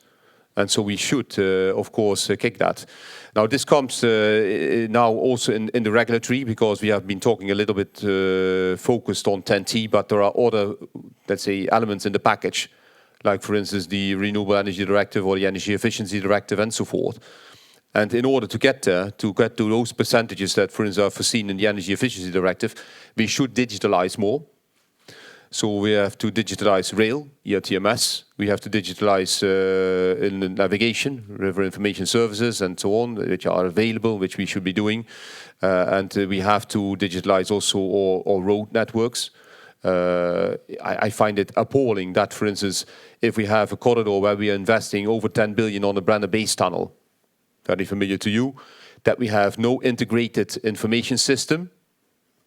And so we should, of course, kick that. Now, this comes now also in the regulatory, because we have been talking a little bit focused on 10T, but there are other, let's say, elements in the package, like, for instance, the Renewable Energy Directive or the Energy Efficiency Directive and so forth. And in order to get there, to get to those percentages that, for instance, are foreseen in the Energy Efficiency Directive, we should digitalize more. So we have to digitalize rail, ERTMS. We have to digitalize in the navigation, river information services, and so on, which are available, which we should be doing. And we have to digitalize also our road networks. I find it appalling that, for instance, if we have a corridor where we are investing over 10 billion on a Brenner base tunnel, very familiar to you, that we have no integrated information system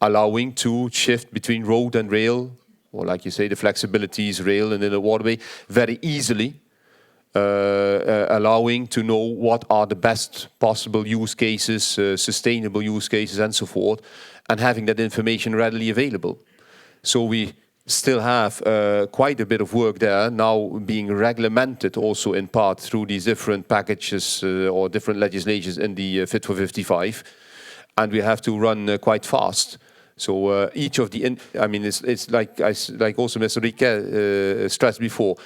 allowing to shift between road and rail, or like you say, the flexibilities, rail and in the waterway, very easily, allowing to know what are the best possible use cases, sustainable use cases and so forth, and having that information readily available. So we still have quite a bit of work there now being regulated also in part through these different packages or different legislations in the Fit for 55, and we have to run quite fast. So each of the, I mean, it's like also Mr. Riquet stressed before,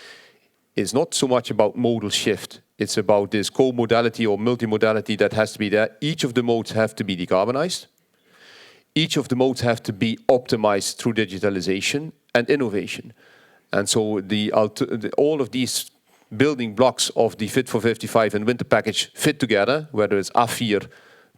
it's not so much about modal shift. It's about this co-modality or multimodality that has to be there. Each of the modes have to be decarbonized. Each of the modes have to be optimized through digitalization and innovation. And so all of these building blocks of the Fit for 55 and winter package fit together, whether it's AFIR,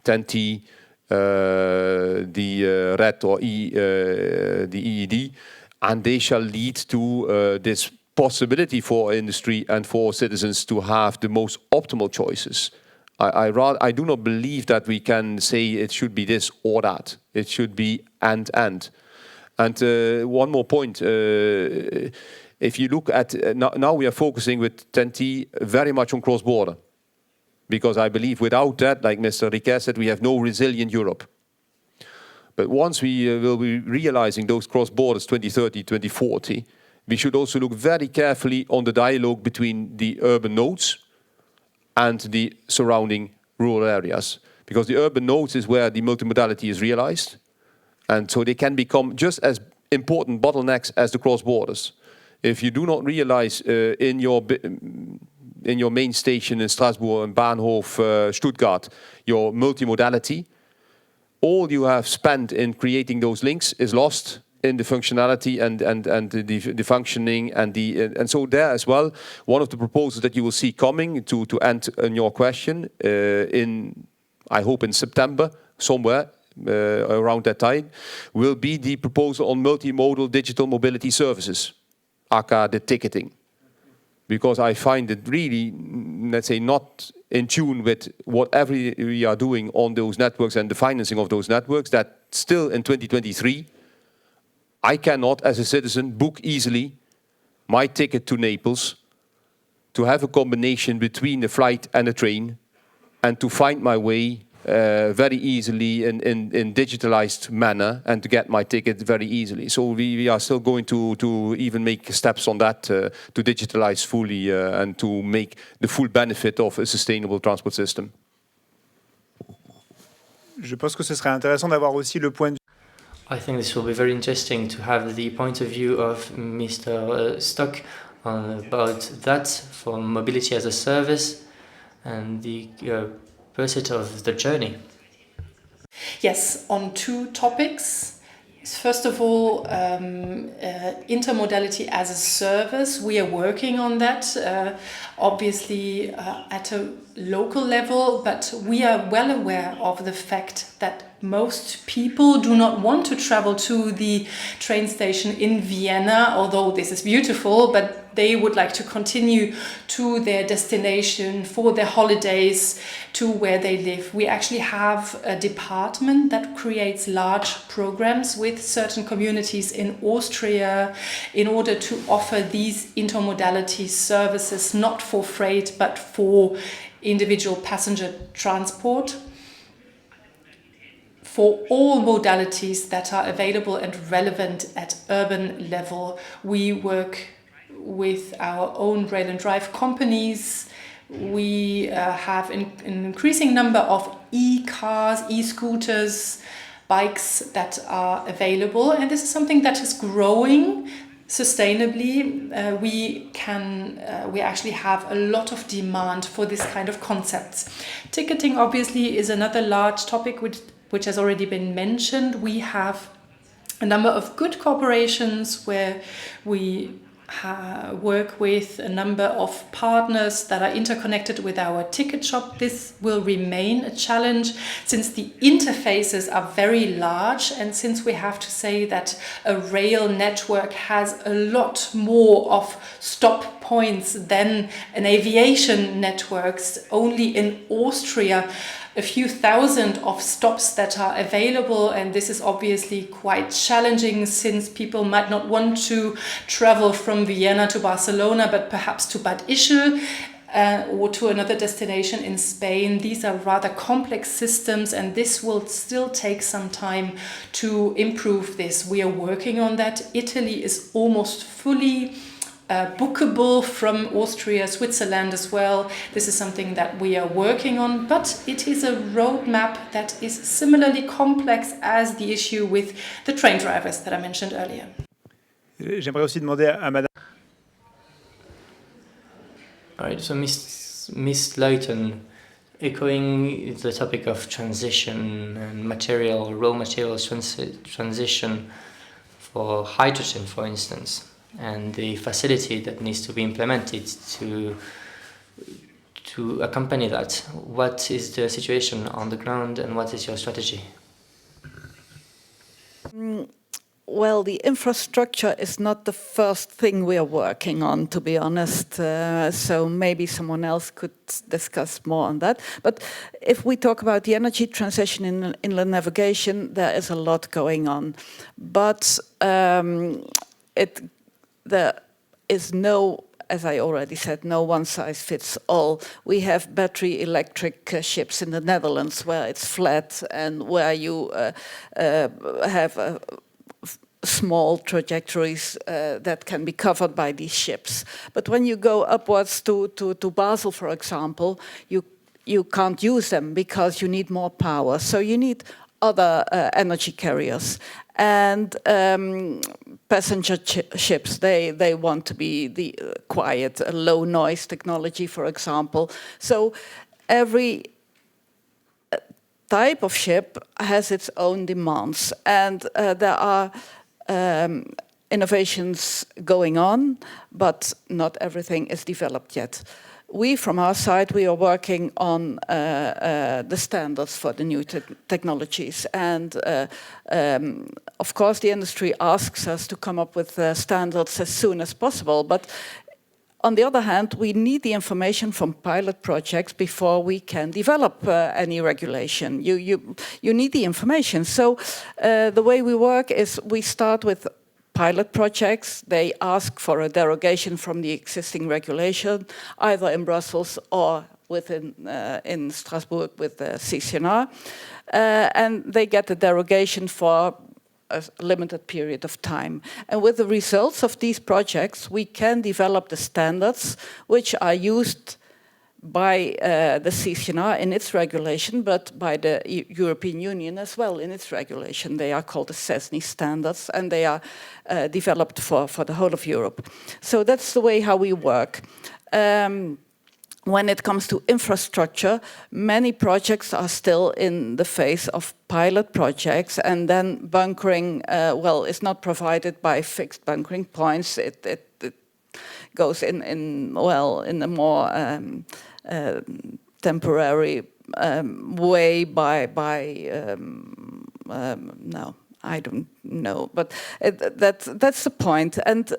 10T, the RED or the EED, and they shall lead to this possibility for industry and for citizens to have the most optimal choices. I do not believe that we can say it should be this or that. It should be and. And one more point. If you look at, now we are focusing with 10T very much on cross-border. Because I believe without that, like Mr. Riquet said, we have no resilient Europe. But once we will be realizing those cross-borders 2030, 2040, we should also look very carefully on the dialogue between the urban nodes and the surrounding rural areas. Because the urban nodes is where the multimodality is realized. And so they can become just as important bottlenecks as the cross-borders. If you do not realize in your main station in Strasbourg and Bahnhof Stuttgart, your multimodality, all you have spent in creating those links is lost in the functionality and the functioning and so there as well. One of the proposals that you will see coming to end on your question I hope in September somewhere around that time will be the proposal on multimodal digital mobility services, aka the ticketing. Because I find it really, let's say, not in tune with whatever we are doing on those networks and the financing of those networks, that still in 2023, I cannot, as a citizen, book easily my ticket to Naples, to have a combination between a flight and a train, and to find my way very easily in digitalized manner and to get my ticket very easily. So we are still going to even make steps on that to digitalize fully and to make the full benefit of a sustainable transport system. Je pense que ce serait intéressant d'avoir aussi le point de I think this will be very interesting to have the point of view of Mr. Stock about that for mobility as a service and the pursuit of the journey. Yes, on two topics. First of all, intermodality as a service. We are working on that, obviously at a local level, but we are well aware of the fact that most people do not want to travel to the train station in Vienna, although this is beautiful, but they would like to continue to their destination for their holidays, to where they live. We actually have a department that creates large programs with certain communities in Austria in order to offer these intermodality services, not for freight, but for individual passenger transport. for all modalities that are available and relevant at urban level. We work with our own rail and drive companies. We have an increasing number of e-cars, e-scooters, bikes that are available, and this is something that is growing sustainably. We actually have a lot of demand for this kind of concepts. Ticketing obviously is another large topic which has already been mentioned. We have a number of good corporations where we work with a number of partners that are interconnected with our ticket shop. This will remain a challenge since the interfaces are very large, and since we have to say that a rail network has a lot more of stop points than an aviation network. Only in Austria a few thousand of stops that are available, and this is obviously quite challenging since people might not want to travel from Vienna to Barcelona but perhaps to Bad Ischl or to another destination in Spain. These are rather complex systems, and this will still take some time to improve this. We are working on that. Italy is almost fully bookable from Austria, Switzerland as well. This is something that we are working on, but it is a roadmap that is similarly complex as the issue with the train drivers that I mentioned earlier. J'aimerais aussi demander à Madame. All right, so Miss Layton, echoing the topic of transition and raw materials transition for hydrogen, for instance, and the facility that needs to be implemented to accompany that. What is the situation on the ground, and what is your strategy? Well, the infrastructure is not the first thing we are working on, to be honest. So maybe someone else could discuss more on that. But if we talk about the energy transition in inland navigation, there is a lot going on. But there is no, as I already said, no one size fits all. We have battery electric ships in the Netherlands where it's flat and where you have small trajectories that can be covered by these ships. But when you go upwards to Basel, for example, you can't use them because you need more power. So you need other energy carriers. And passenger ships, they want to be the quiet, low noise technology, for example. So every type of ship has its own demands, and there are innovations going on, but not everything is developed yet. We, from our side, we are working on the standards for the new technologies. And of course, the industry asks us to come up with standards as soon as possible. But on the other hand, we need the information from pilot projects before we can develop any regulation. You need the information. So the way we work is we start with pilot projects. They ask for a derogation from the existing regulation, either in Brussels or in Strasbourg with the CCNR. And they get a derogation for a limited period of time. And with the results of these projects, we can develop the standards which are used by the CCNR in its regulation, but by the European Union as well in its regulation. They are called the CESNI standards, and they are developed for the whole of Europe. So that's the way how we work. When it comes to infrastructure, many projects are still in the phase of pilot projects, and then bunkering, well, is not provided by fixed bunkering points. It goes in a more temporary way no, I don't know, but that's the point. And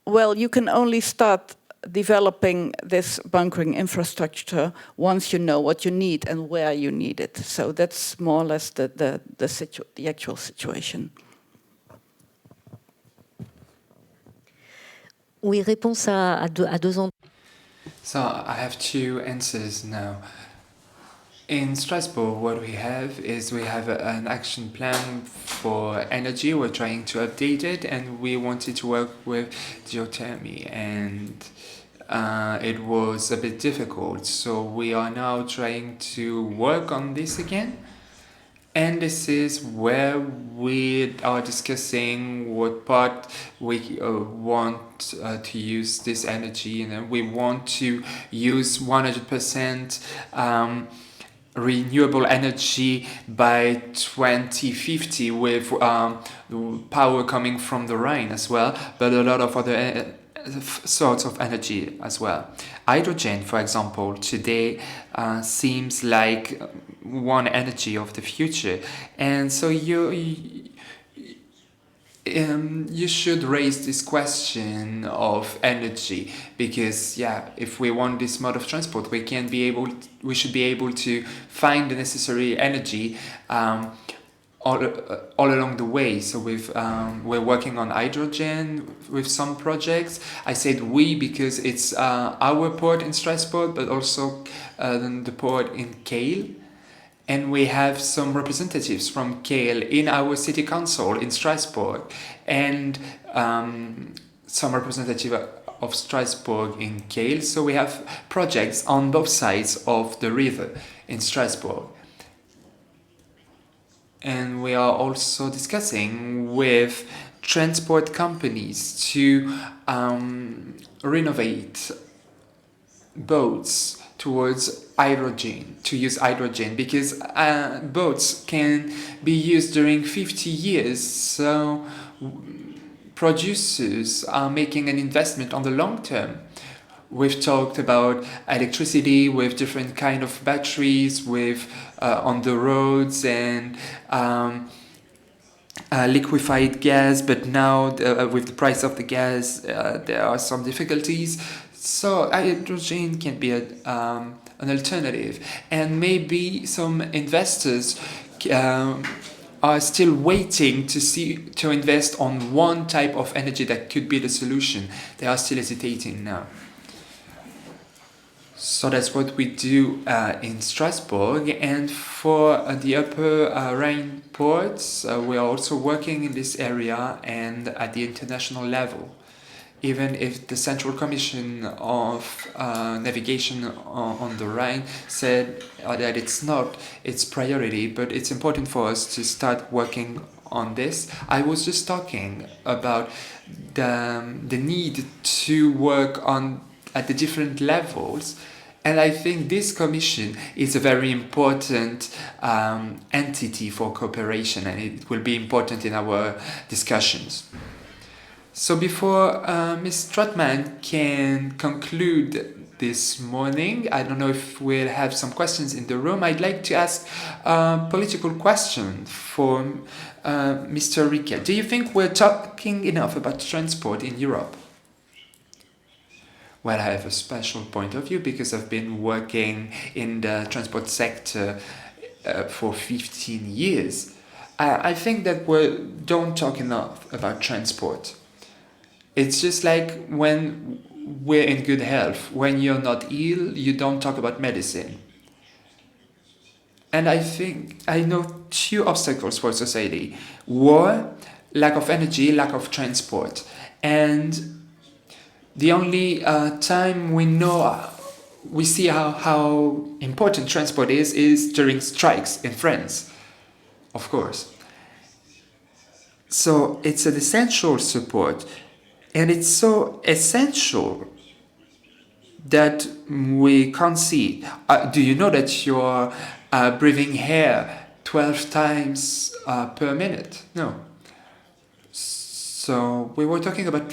well, you can only start developing this bunkering infrastructure once you know what you need and where you need it. So that's more or less the actual situation. Oui, réponse à deux ans. So I have two answers now. In Strasbourg, what we have is an action plan for energy. We're trying to update it, and we wanted to work with geothermy, and it was a bit difficult. So we are now trying to work on this again. And this is where we are discussing what part we want to use this energy, and we want to use 100% renewable energy by 2050 with power coming from the Rhine as well, but a lot of other sorts of energy as well. Hydrogen, for example, today seems like one energy of the future, and so you should raise this question of energy, because if we want this mode of transport, we should be able to find the necessary energy all along the way. So we're working on hydrogen with some projects. I said we because it's our port in Strasbourg, but also the port in Kehl. And we have some representatives from Kehl in our city council in Strasbourg, and some representative of Strasbourg in Kehl. So we have projects on both sides of the river in Strasbourg. And we are also discussing with transport companies to renovate boats towards hydrogen, to use hydrogen, because boats can be used during 50 years. So producers are making an investment on the long term. We've talked about electricity with different kind of batteries, with on the roads, and liquefied gas, but now with the price of the gas, there are some difficulties. So hydrogen can be an alternative, and maybe some investors are still waiting to invest on one type of energy that could be the solution. They are still hesitating now. So that's what we do in Strasbourg, and for the Upper Rhine ports, we are also working in this area and at the international level. Even if the Central Commission of Navigation on the Rhine said that it's not its priority, but it's important for us to start working on this. I was just talking about the need to work at the different levels, and I think this commission is a very important entity for cooperation, and it will be important in our discussions. So before Ms. Stratman can conclude this morning, I don't know if we'll have some questions in the room. I'd like to ask a political question for Mr. Riquet. Do you think we're talking enough about transport in Europe? Well, I have a special point of view because I've been working in the transport sector for 15 years. I think that we don't talk enough about transport. It's just like when we're in good health. When you're not ill, you don't talk about medicine. And I think I know two obstacles for society: war, lack of energy, lack of transport. And the only time we see how important transport is during strikes in France, of course. So it's an essential support. And it's so essential that we can't see. Do you know that you're breathing air 12 times per minute? No. So we were talking about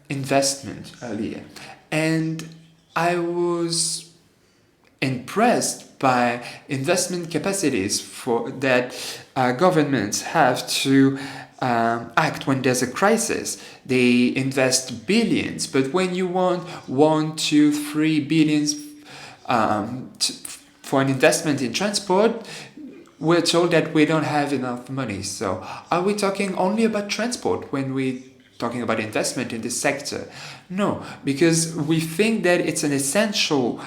investment earlier. And I was impressed by investment capacities that governments have to act when there's a crisis. They invest billions, but when you want 1, 2, 3 billions for an investment in transport, we're told that we don't have enough money. So are we talking only about transport when we talking about investment in this sector. No, because we think that it's an essential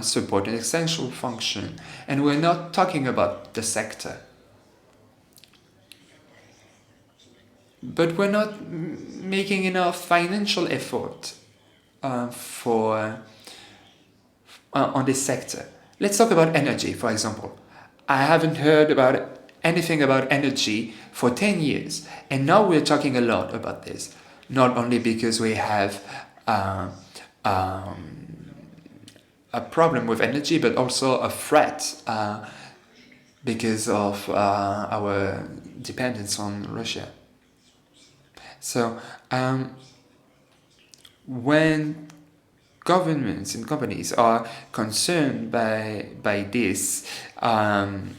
support, an essential function, and we're not talking about the sector. But we're not making enough financial effort on this sector. Let's talk about energy, for example. I haven't heard about anything about energy for 10 years, and now we're talking a lot about this. Not only because we have a problem with energy, but also a threat because of our dependence on Russia. So when governments and companies are concerned by this, then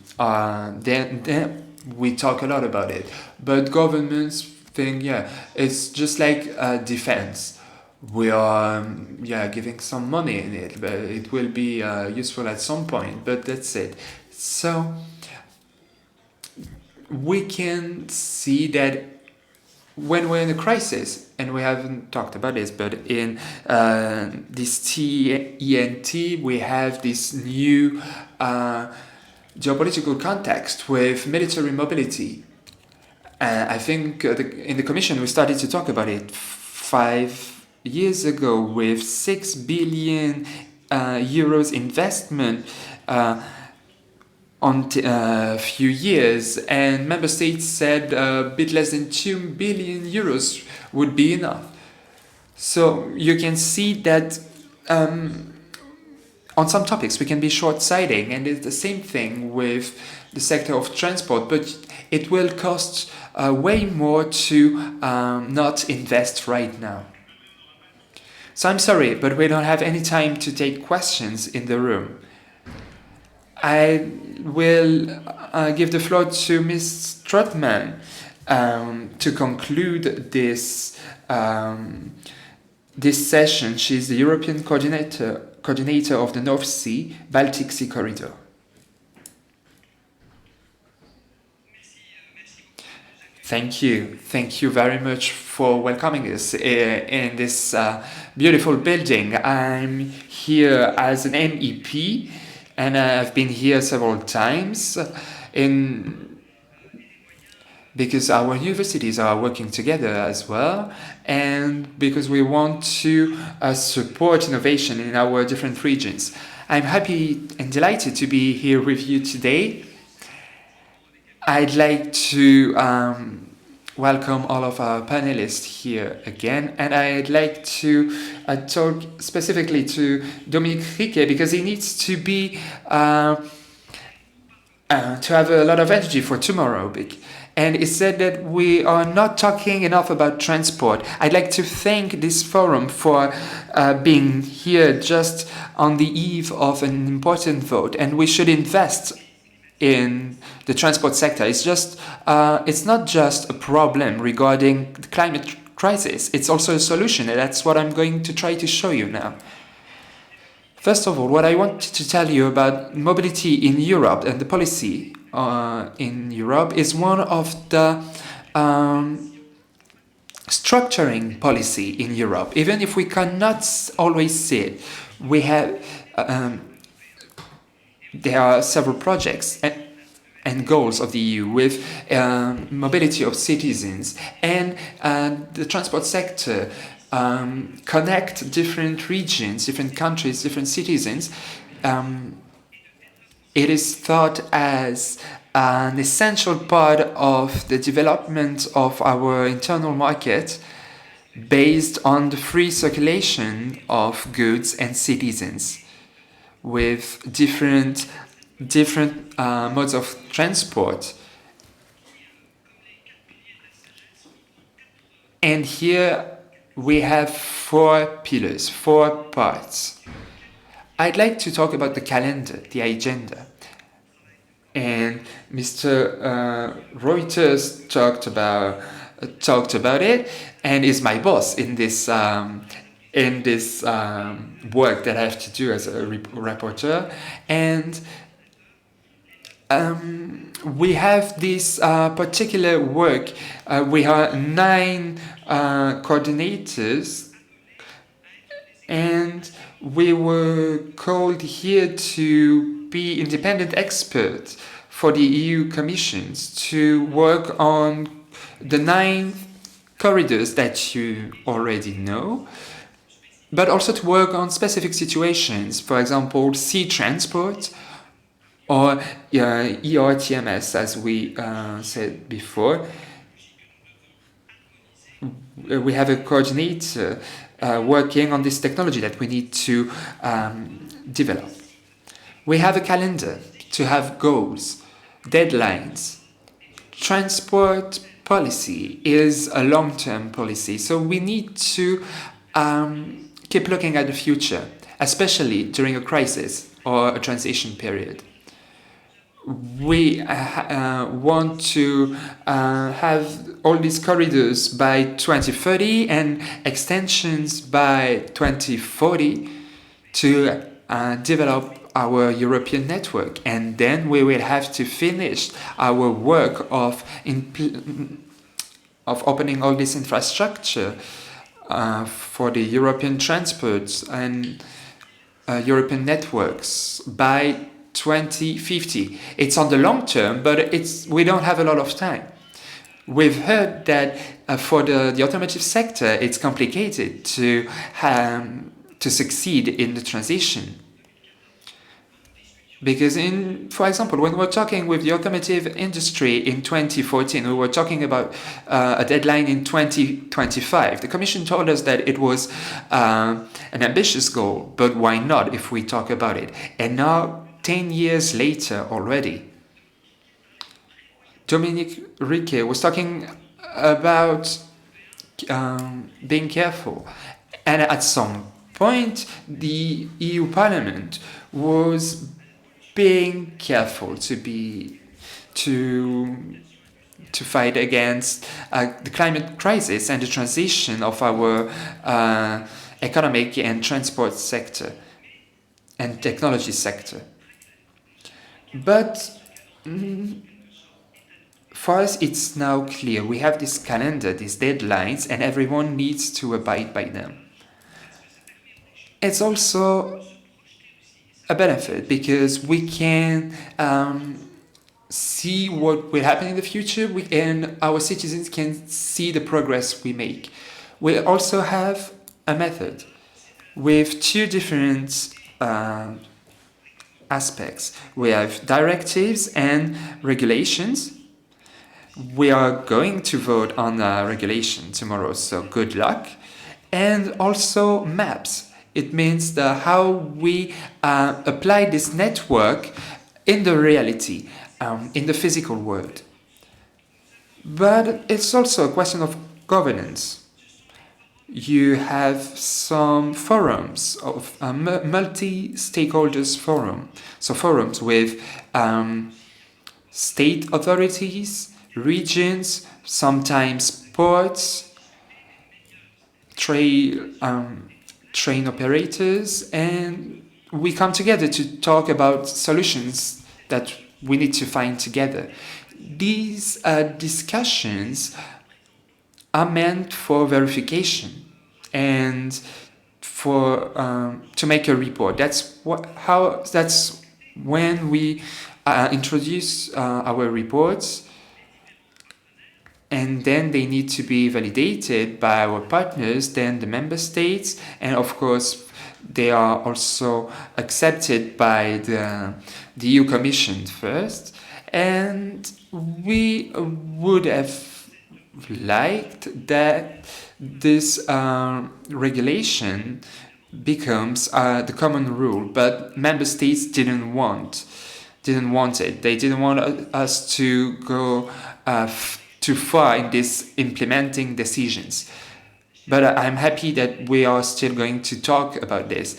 we talk a lot about it. But governments think, yeah, it's just like defense. We are giving some money in it, but it will be useful at some point, but that's it. So we can see that when we're in a crisis, and we haven't talked about this, but in this TENT, we have this new geopolitical context with military mobility. I think in the Commission we started to talk about it 5 years ago with 6 billion euros investment on a few years, and member states said a bit less than 2 billion euros would be enough. So you can see that on some topics we can be short-sighted, and it's the same thing with the sector of transport, but it will cost way more to not invest right now. So I'm sorry, but we don't have any time to take questions in the room. I will give the floor to Ms. Strootman to conclude this this session. She's the European coordinator of the North Sea Baltic Sea Corridor. Thank you very much for welcoming us in this beautiful building. I'm here as an MEP, and I've been here several times because our universities are working together as well, and because we want to support innovation in our different regions. I'm happy and delighted to be here with you today. I'd like to welcome all of our panelists here again, and I'd like to talk specifically to Dominique Riquet, because he needs to be to have a lot of energy for tomorrow. And he said that we are not talking enough about transport. I'd like to thank this forum for being here just on the eve of an important vote, and we should invest in the transport sector. It's not just a problem regarding the climate crisis, it's also a solution, and that's what I'm going to try to show you now. First of all, what I want to tell you about mobility in Europe and the policy in Europe is one of the structuring policy in Europe. Even if we cannot always see it, we have there are several projects and goals of the EU with mobility of citizens, and the transport sector connect different regions, different countries, different citizens. It is thought as an essential part of the development of our internal market, based on the free circulation of goods and citizens, with different modes of transport. And here we have 4 pillars, 4 parts. I'd like to talk about the calendar, the agenda. And Mr. Reuters talked about it, and is my boss in this work that I have to do as a reporter. And we have this particular work. We are 9 coordinators, and we were called here to be independent experts for the EU Commissions to work on the 9 corridors that you already know, but also to work on specific situations, for example, sea transport or ERTMS, as we said before. We have a coordinator working on this technology that we need to develop. We have a calendar to have goals, deadlines. Transport policy is a long-term policy, so we need to keep looking at the future, especially during a crisis or a transition period. We want to have all these corridors by 2030 and extensions by 2040 to develop our European network, and then we will have to finish our work of opening all this infrastructure for the European transports and European networks by 2050. It's on the long term, but we don't have a lot of time. We've heard that for the automotive sector, it's complicated to succeed in the transition. Because for example, when we're talking with the automotive industry in 2014, we were talking about a deadline in 2025. The Commission told us that it was an ambitious goal, but why not if we talk about it? And now, 10 years later already, Dominique Riquet was talking about being careful. And at some point, the EU Parliament was being careful to fight against the climate crisis and the transition of our economic and transport sector and technology sector. But for us, it's now clear. We have this calendar, these deadlines, and everyone needs to abide by them. It's also a benefit because we can see what will happen in the future, and our citizens can see the progress we make. We also have a method with 2 different aspects. We have directives and regulations. We are going to vote on a regulation tomorrow, so good luck. And also maps. It means how we apply this network in the reality, in the physical world. But it's also a question of governance. You have some forums of multi-stakeholders forum. So forums with state authorities, regions, sometimes ports, train operators, and we come together to talk about solutions that we need to find together. These discussions are meant for verification and for to make a report. That's when we introduce our reports, and then they need to be validated by our partners, then the member states, and of course they are also accepted by the EU Commission first. And we would have liked that this regulation becomes the common rule, but member states didn't want it. They didn't want us to go too far in this implementing decisions. But I'm happy that we are still going to talk about this.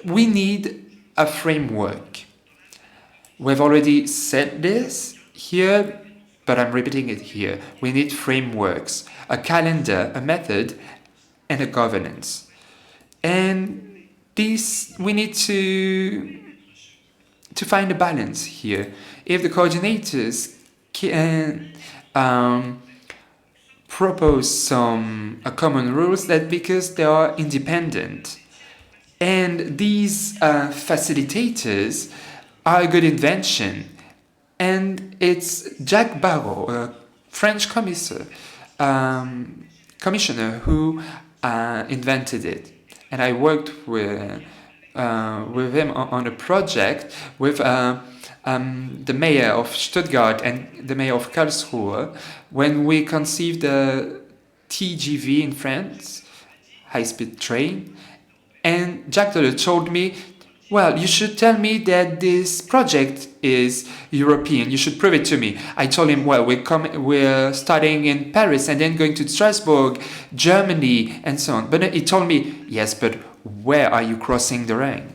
We need a framework. We've already said this here, but I'm repeating it here. We need frameworks, a calendar, a method, and a governance. And this we need to to find a balance here. If the coordinators can propose some common rules, that because they are independent, and these facilitators are a good invention, and it's Jacques Barrot, a French commissioner who invented it, and I worked with him on a project with the mayor of Stuttgart and the mayor of Karlsruhe when we conceived the TGV in France, high-speed train, and Jacques Delors told me, well, you should tell me that this project is European. You should prove it to me. I told him, well, we're starting in Paris and then going to Strasbourg, Germany, and so on. But he told me, yes, but where are you crossing the Rhine?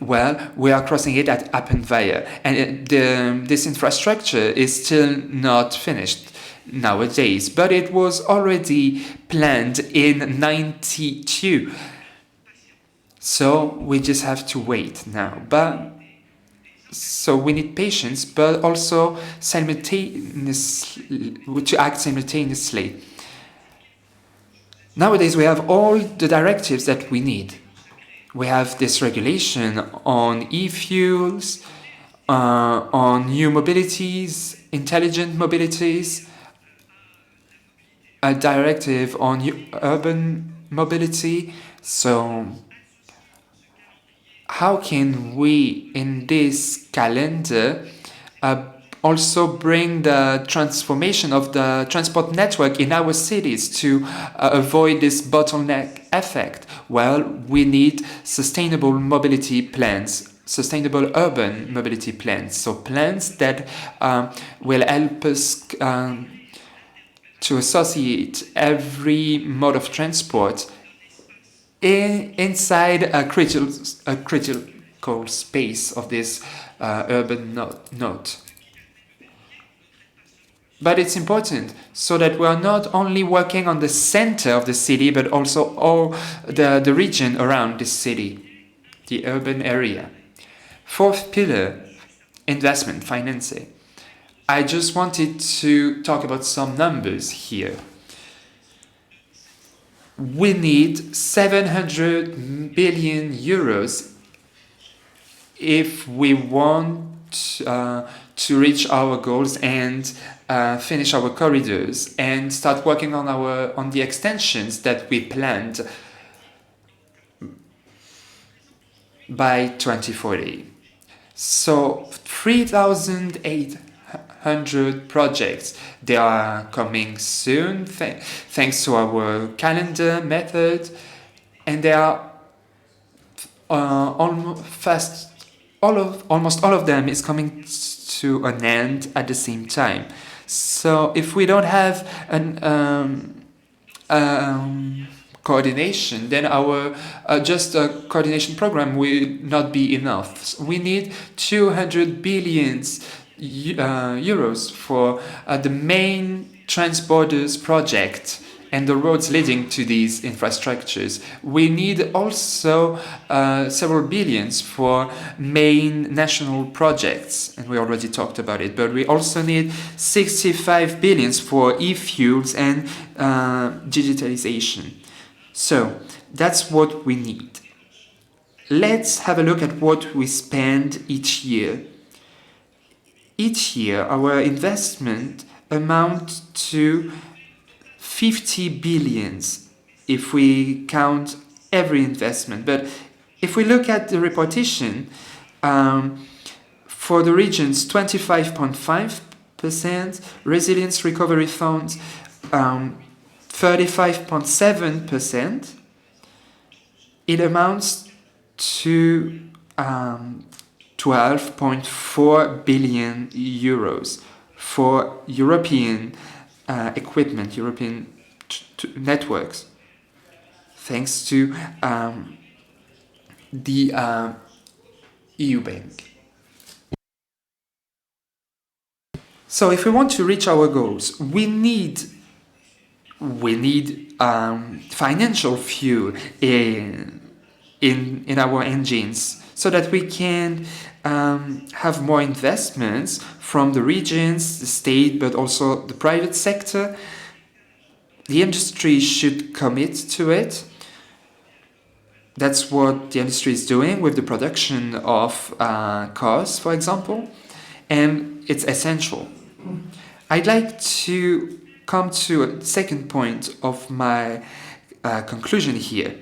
Well, we are crossing it at Appenweier, and this infrastructure is still not finished nowadays, but it was already planned in '92. So we just have to wait now. So we need patience, but also to act simultaneously. Nowadays we have all the directives that we need. We have this regulation on e-fuels, on new mobilities, intelligent mobilities, a directive on urban mobility. So how can we, in this calendar, also bring the transformation of the transport network in our cities to avoid this bottleneck effect? Well, we need sustainable mobility plans, sustainable urban mobility plans. So plans that will help us to associate every mode of transport inside a critical space of this urban node. But it's important so that we are not only working on the center of the city, but also all the region around the city, the urban area. Fourth pillar, investment, financing. I just wanted to talk about some numbers here. We need 700 billion euros if we want to reach our goals and finish our corridors and start working on the extensions that we planned by 2040. So 3,800 projects, they are coming soon thanks to our calendar method, and they are almost all of them is coming to an end at the same time. So if we don't have an coordination, then our just a coordination program will not be enough. We need 200 billion euros for the main transborders project and the roads leading to these infrastructures. We need also several billions for main national projects, and we already talked about it, but we also need 65 billions for e-fuels and digitalization. So that's what we need. Let's have a look at what we spend each year. Each year, our investment amounts to 50 billions if we count every investment. But if we look at the repartition, for the regions, 25.5%, resilience recovery funds, 35.7%, it amounts to 12.4 billion euros for European equipment, European networks, thanks to the EU Bank. So if we want to reach our goals, we need financial fuel in our engines, so that we can have more investments from the regions, the state, but also the private sector. The industry should commit to it. That's what the industry is doing with the production of cars, for example, and it's essential. I'd like to come to a second point of my conclusion here.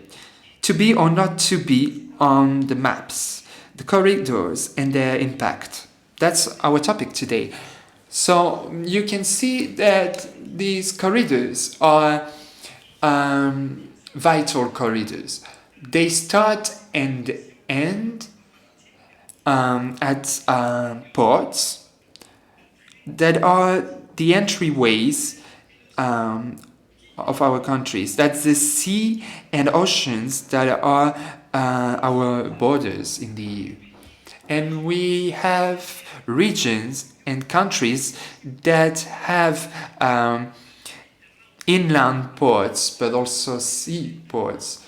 To be or not to be on the maps, the corridors and their impact. That's our topic today. So you can see that these corridors are vital corridors. They start and end at ports that are the entryways of our countries. That's the sea and oceans that are our borders in the EU. And we have regions and countries that have inland ports, but also sea ports.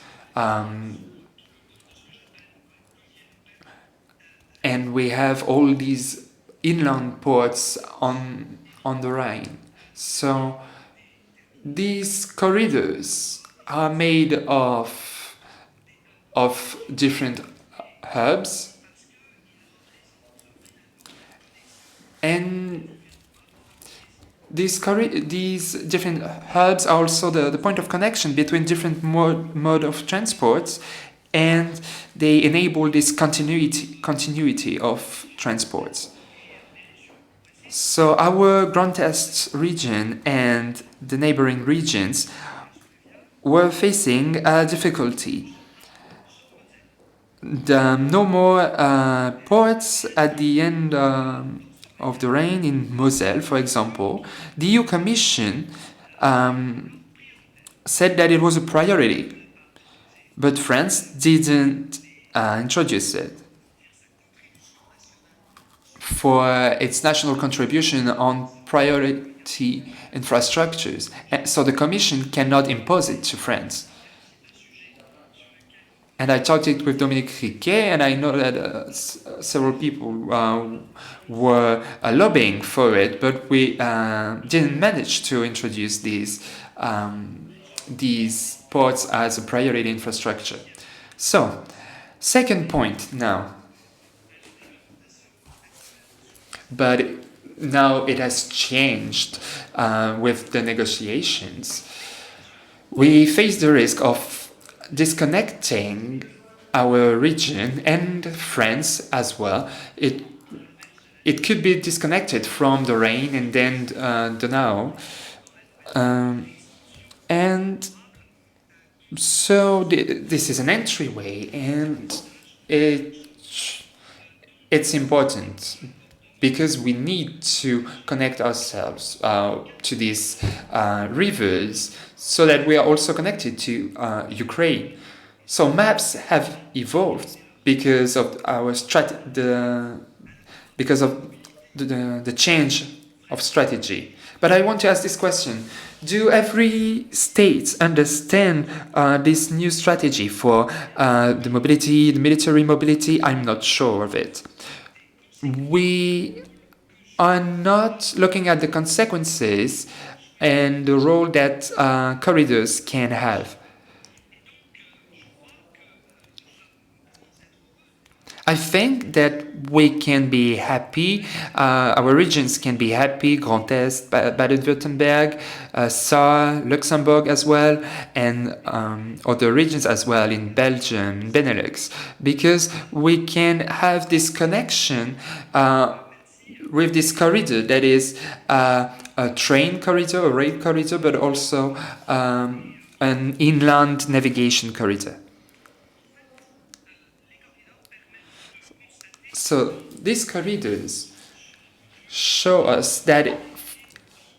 And we have all these inland ports on the Rhine. So these corridors are made of different hubs, and these different hubs are also the point of connection between different mode of transport, and they enable this continuity of transports. So our Grand Est region and the neighboring regions were facing a difficulty. No more ports at the end of the Rhine in Moselle, for example. The EU Commission said that it was a priority, but France didn't introduce it for its national contribution on priority infrastructures. So the Commission cannot impose it to France. And I talked it with Dominique Riquet, and I know that several people were lobbying for it, but we didn't manage to introduce these ports as a priority infrastructure. So, second point now. But now it has changed with the negotiations. We face the risk of disconnecting our region and France as well. It could be disconnected from the Rhine and then the Donau. And so this is an entryway, and it's important because we need to connect ourselves to these rivers so that we are also connected to Ukraine. So maps have evolved because of our because of the change of strategy. But I want to ask this question: do every state understand this new strategy for the mobility, the military mobility? I'm not sure of it. We are not looking at the consequences and the role that corridors can have. I think that we can be happy, our regions can be happy, Grand Est, Baden-Württemberg, Saar, Luxembourg as well, and other regions as well in Belgium, Benelux, because we can have this connection with this corridor that is a train corridor, a rail corridor, but also an inland navigation corridor. So these corridors show us that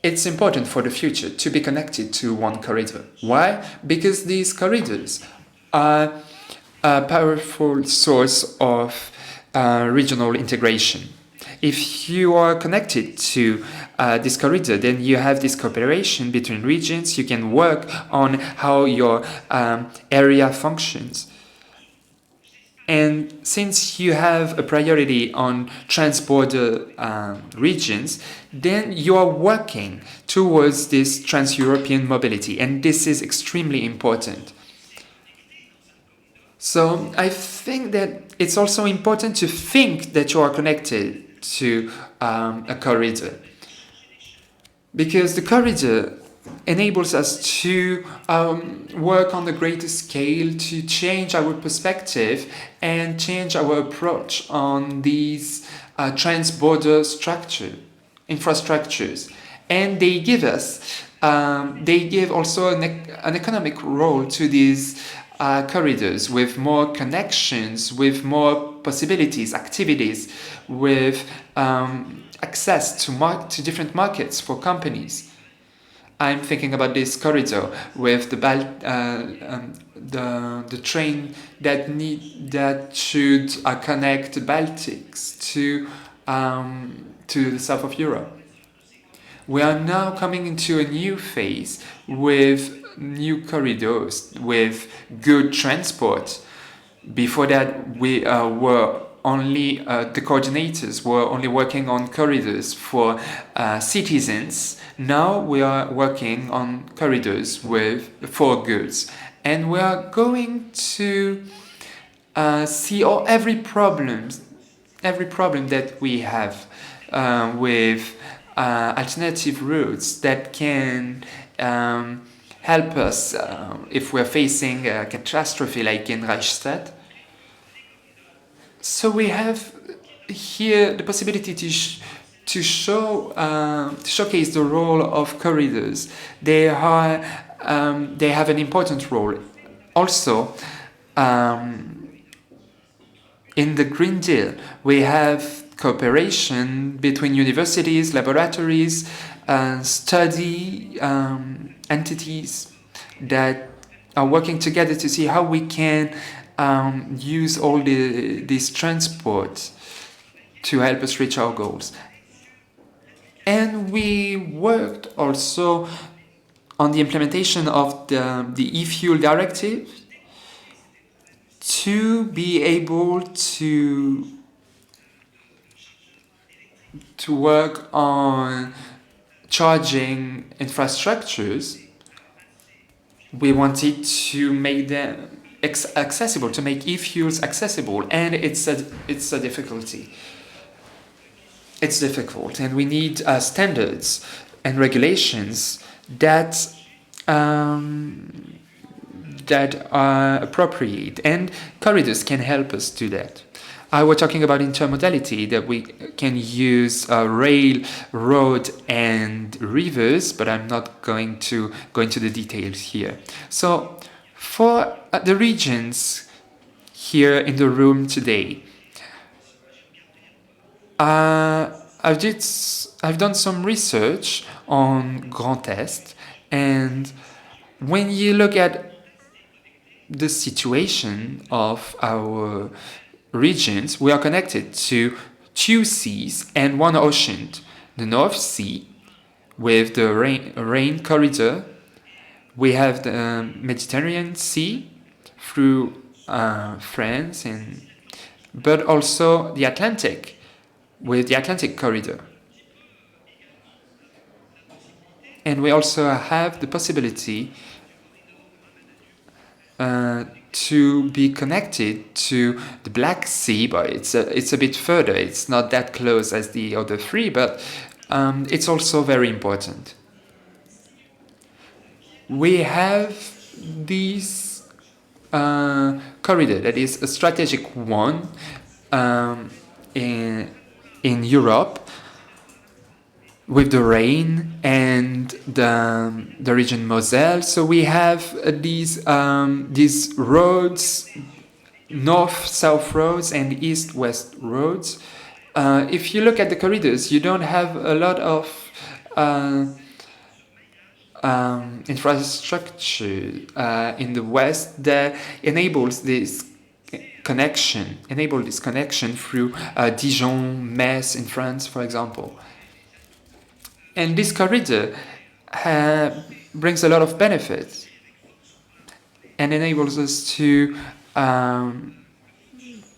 it's important for the future to be connected to one corridor. Why? Because these corridors are a powerful source of regional integration. If you are connected to this corridor, then you have this cooperation between regions. You can work on how your area functions. And since you have a priority on trans-border regions, then you are working towards this trans-European mobility, and this is extremely important. So I think that it's also important to think that you are connected to a corridor, because the corridor enables us to work on the greater scale, to change our perspective and change our approach on these trans-border infrastructures. And they give also an economic role to these corridors, with more connections, with more possibilities, activities, with access to different markets for companies. I'm thinking about this corridor with the train that should connect the Baltics to the south of Europe. We are now coming into a new phase with new corridors, with good transport. Before that, we were only the coordinators were only working on corridors for citizens. Now we are working on corridors for goods, and we are going to see every problem that we have with alternative routes that can help us if we're facing a catastrophe like in Reichstadt. So we have here the possibility to showcase the role of corridors. They have an important role. Also, in the Green Deal, we have cooperation between universities, laboratories, study entities that are working together to see how we can use all this transport to help us reach our goals. And we worked also on the implementation of the e-fuel directive to be able to work on charging infrastructures. We wanted to make them accessible, to make e-fuels accessible, and it's a difficulty. It's difficult, and we need standards and regulations that are appropriate, and corridors can help us do that. I was talking about intermodality, that we can use rail, road, and rivers, but I'm not going to go into the details here. So, for the regions here in the room today, I've done some research on Grand Est, and when you look at the situation of our regions, we are connected to 2 seas and 1 ocean. The North Sea, with the Rhine corridor. We have the Mediterranean Sea through France, but also the Atlantic, with the Atlantic corridor. And we also have the possibility to be connected to the Black Sea, but it's a bit further. It's not that close as the other 3, but it's also very important. We have this corridor that is a strategic one in Europe, with the Rhine and the region Moselle. So we have these roads, north-south roads and east-west roads. If you look at the corridors, you don't have a lot of infrastructure in the west that enables this connection through Dijon, Metz in France, for example. And this corridor brings a lot of benefits and enables us to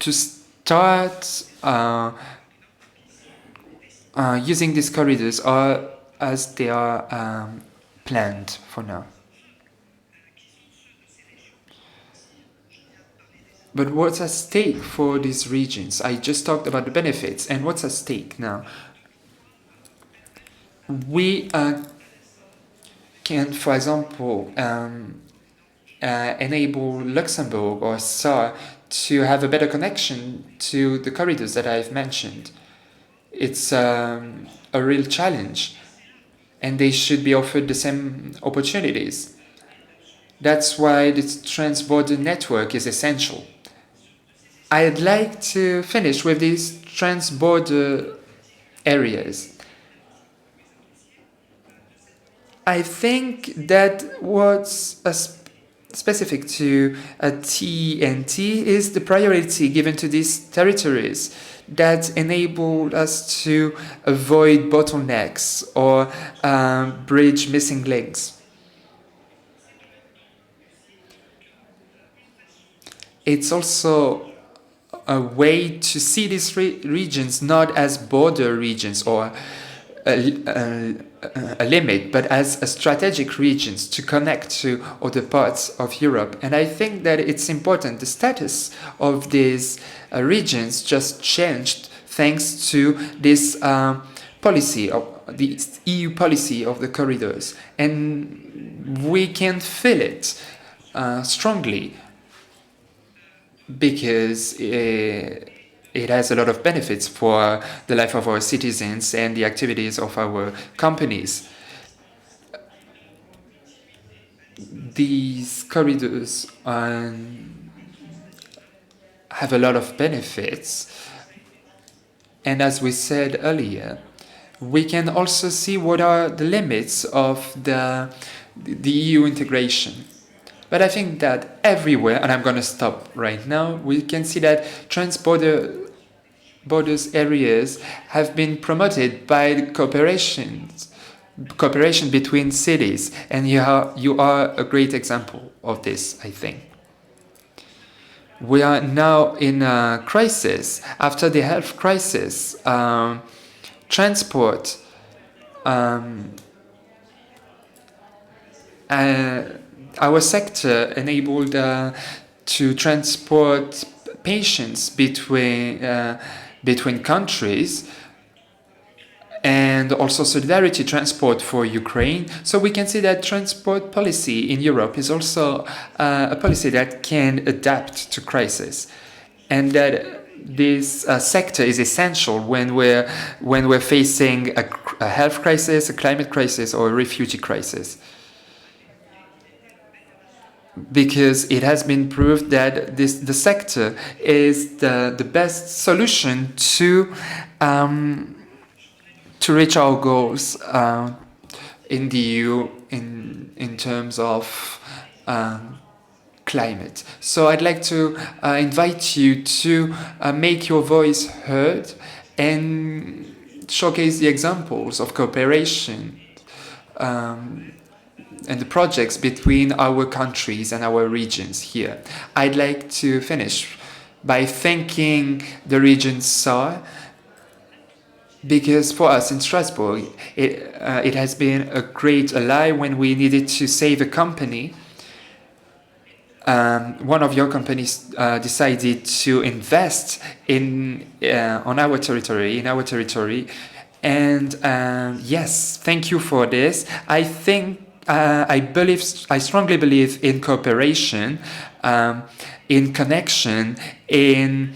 to start using these corridors as they are planned for now. But what's at stake for these regions? I just talked about the benefits, and what's at stake now? We can, for example, enable Luxembourg or SAR to have a better connection to the corridors that I've mentioned. It's a real challenge, and they should be offered the same opportunities. That's why this transborder network is essential. I'd like to finish with these transborder areas. I think that what's specific to TNT is the priority given to these territories that enable us to avoid bottlenecks or bridge missing links. It's also a way to see these regions not as border regions or a limit, but as a strategic regions to connect to other parts of Europe. And I think that it's important. The status of these regions just changed thanks to this policy, of the EU policy of the corridors. And we can feel it strongly, because it has a lot of benefits for the life of our citizens and the activities of our companies. These corridors have a lot of benefits, and as we said earlier, we can also see what are the limits of the EU integration. But I think that everywhere, and I'm going to stop right now, we can see that borders areas have been promoted by the cooperation between cities, and you are a great example of this, I think. We are now in a crisis. After the health crisis, transport our sector enabled to transport patients between countries, and also solidarity transport for Ukraine. So we can see that transport policy in Europe is also a policy that can adapt to crisis, and that this sector is essential when we're facing a health crisis, a climate crisis, or a refugee crisis. Because it has been proved that the sector is the best solution to reach our goals in the EU in terms of climate. So I'd like to invite you to make your voice heard and showcase the examples of cooperation and the projects between our countries and our regions here. I'd like to finish by thanking the region SAR, because for us in Strasbourg, it has been a great ally when we needed to save a company. One of your companies decided to invest on our territory, and yes, thank you for this. I strongly believe in cooperation, in connection, in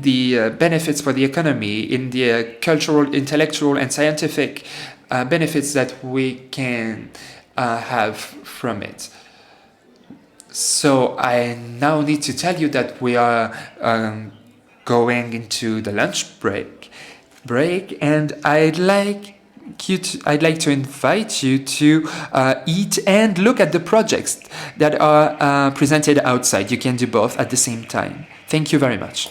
the benefits for the economy, in the cultural, intellectual, and scientific benefits that we can have from it. So I now need to tell you that we are going into the lunch break, and I'd like to invite you to eat and look at the projects that are presented outside. You can do both at the same time. Thank you very much.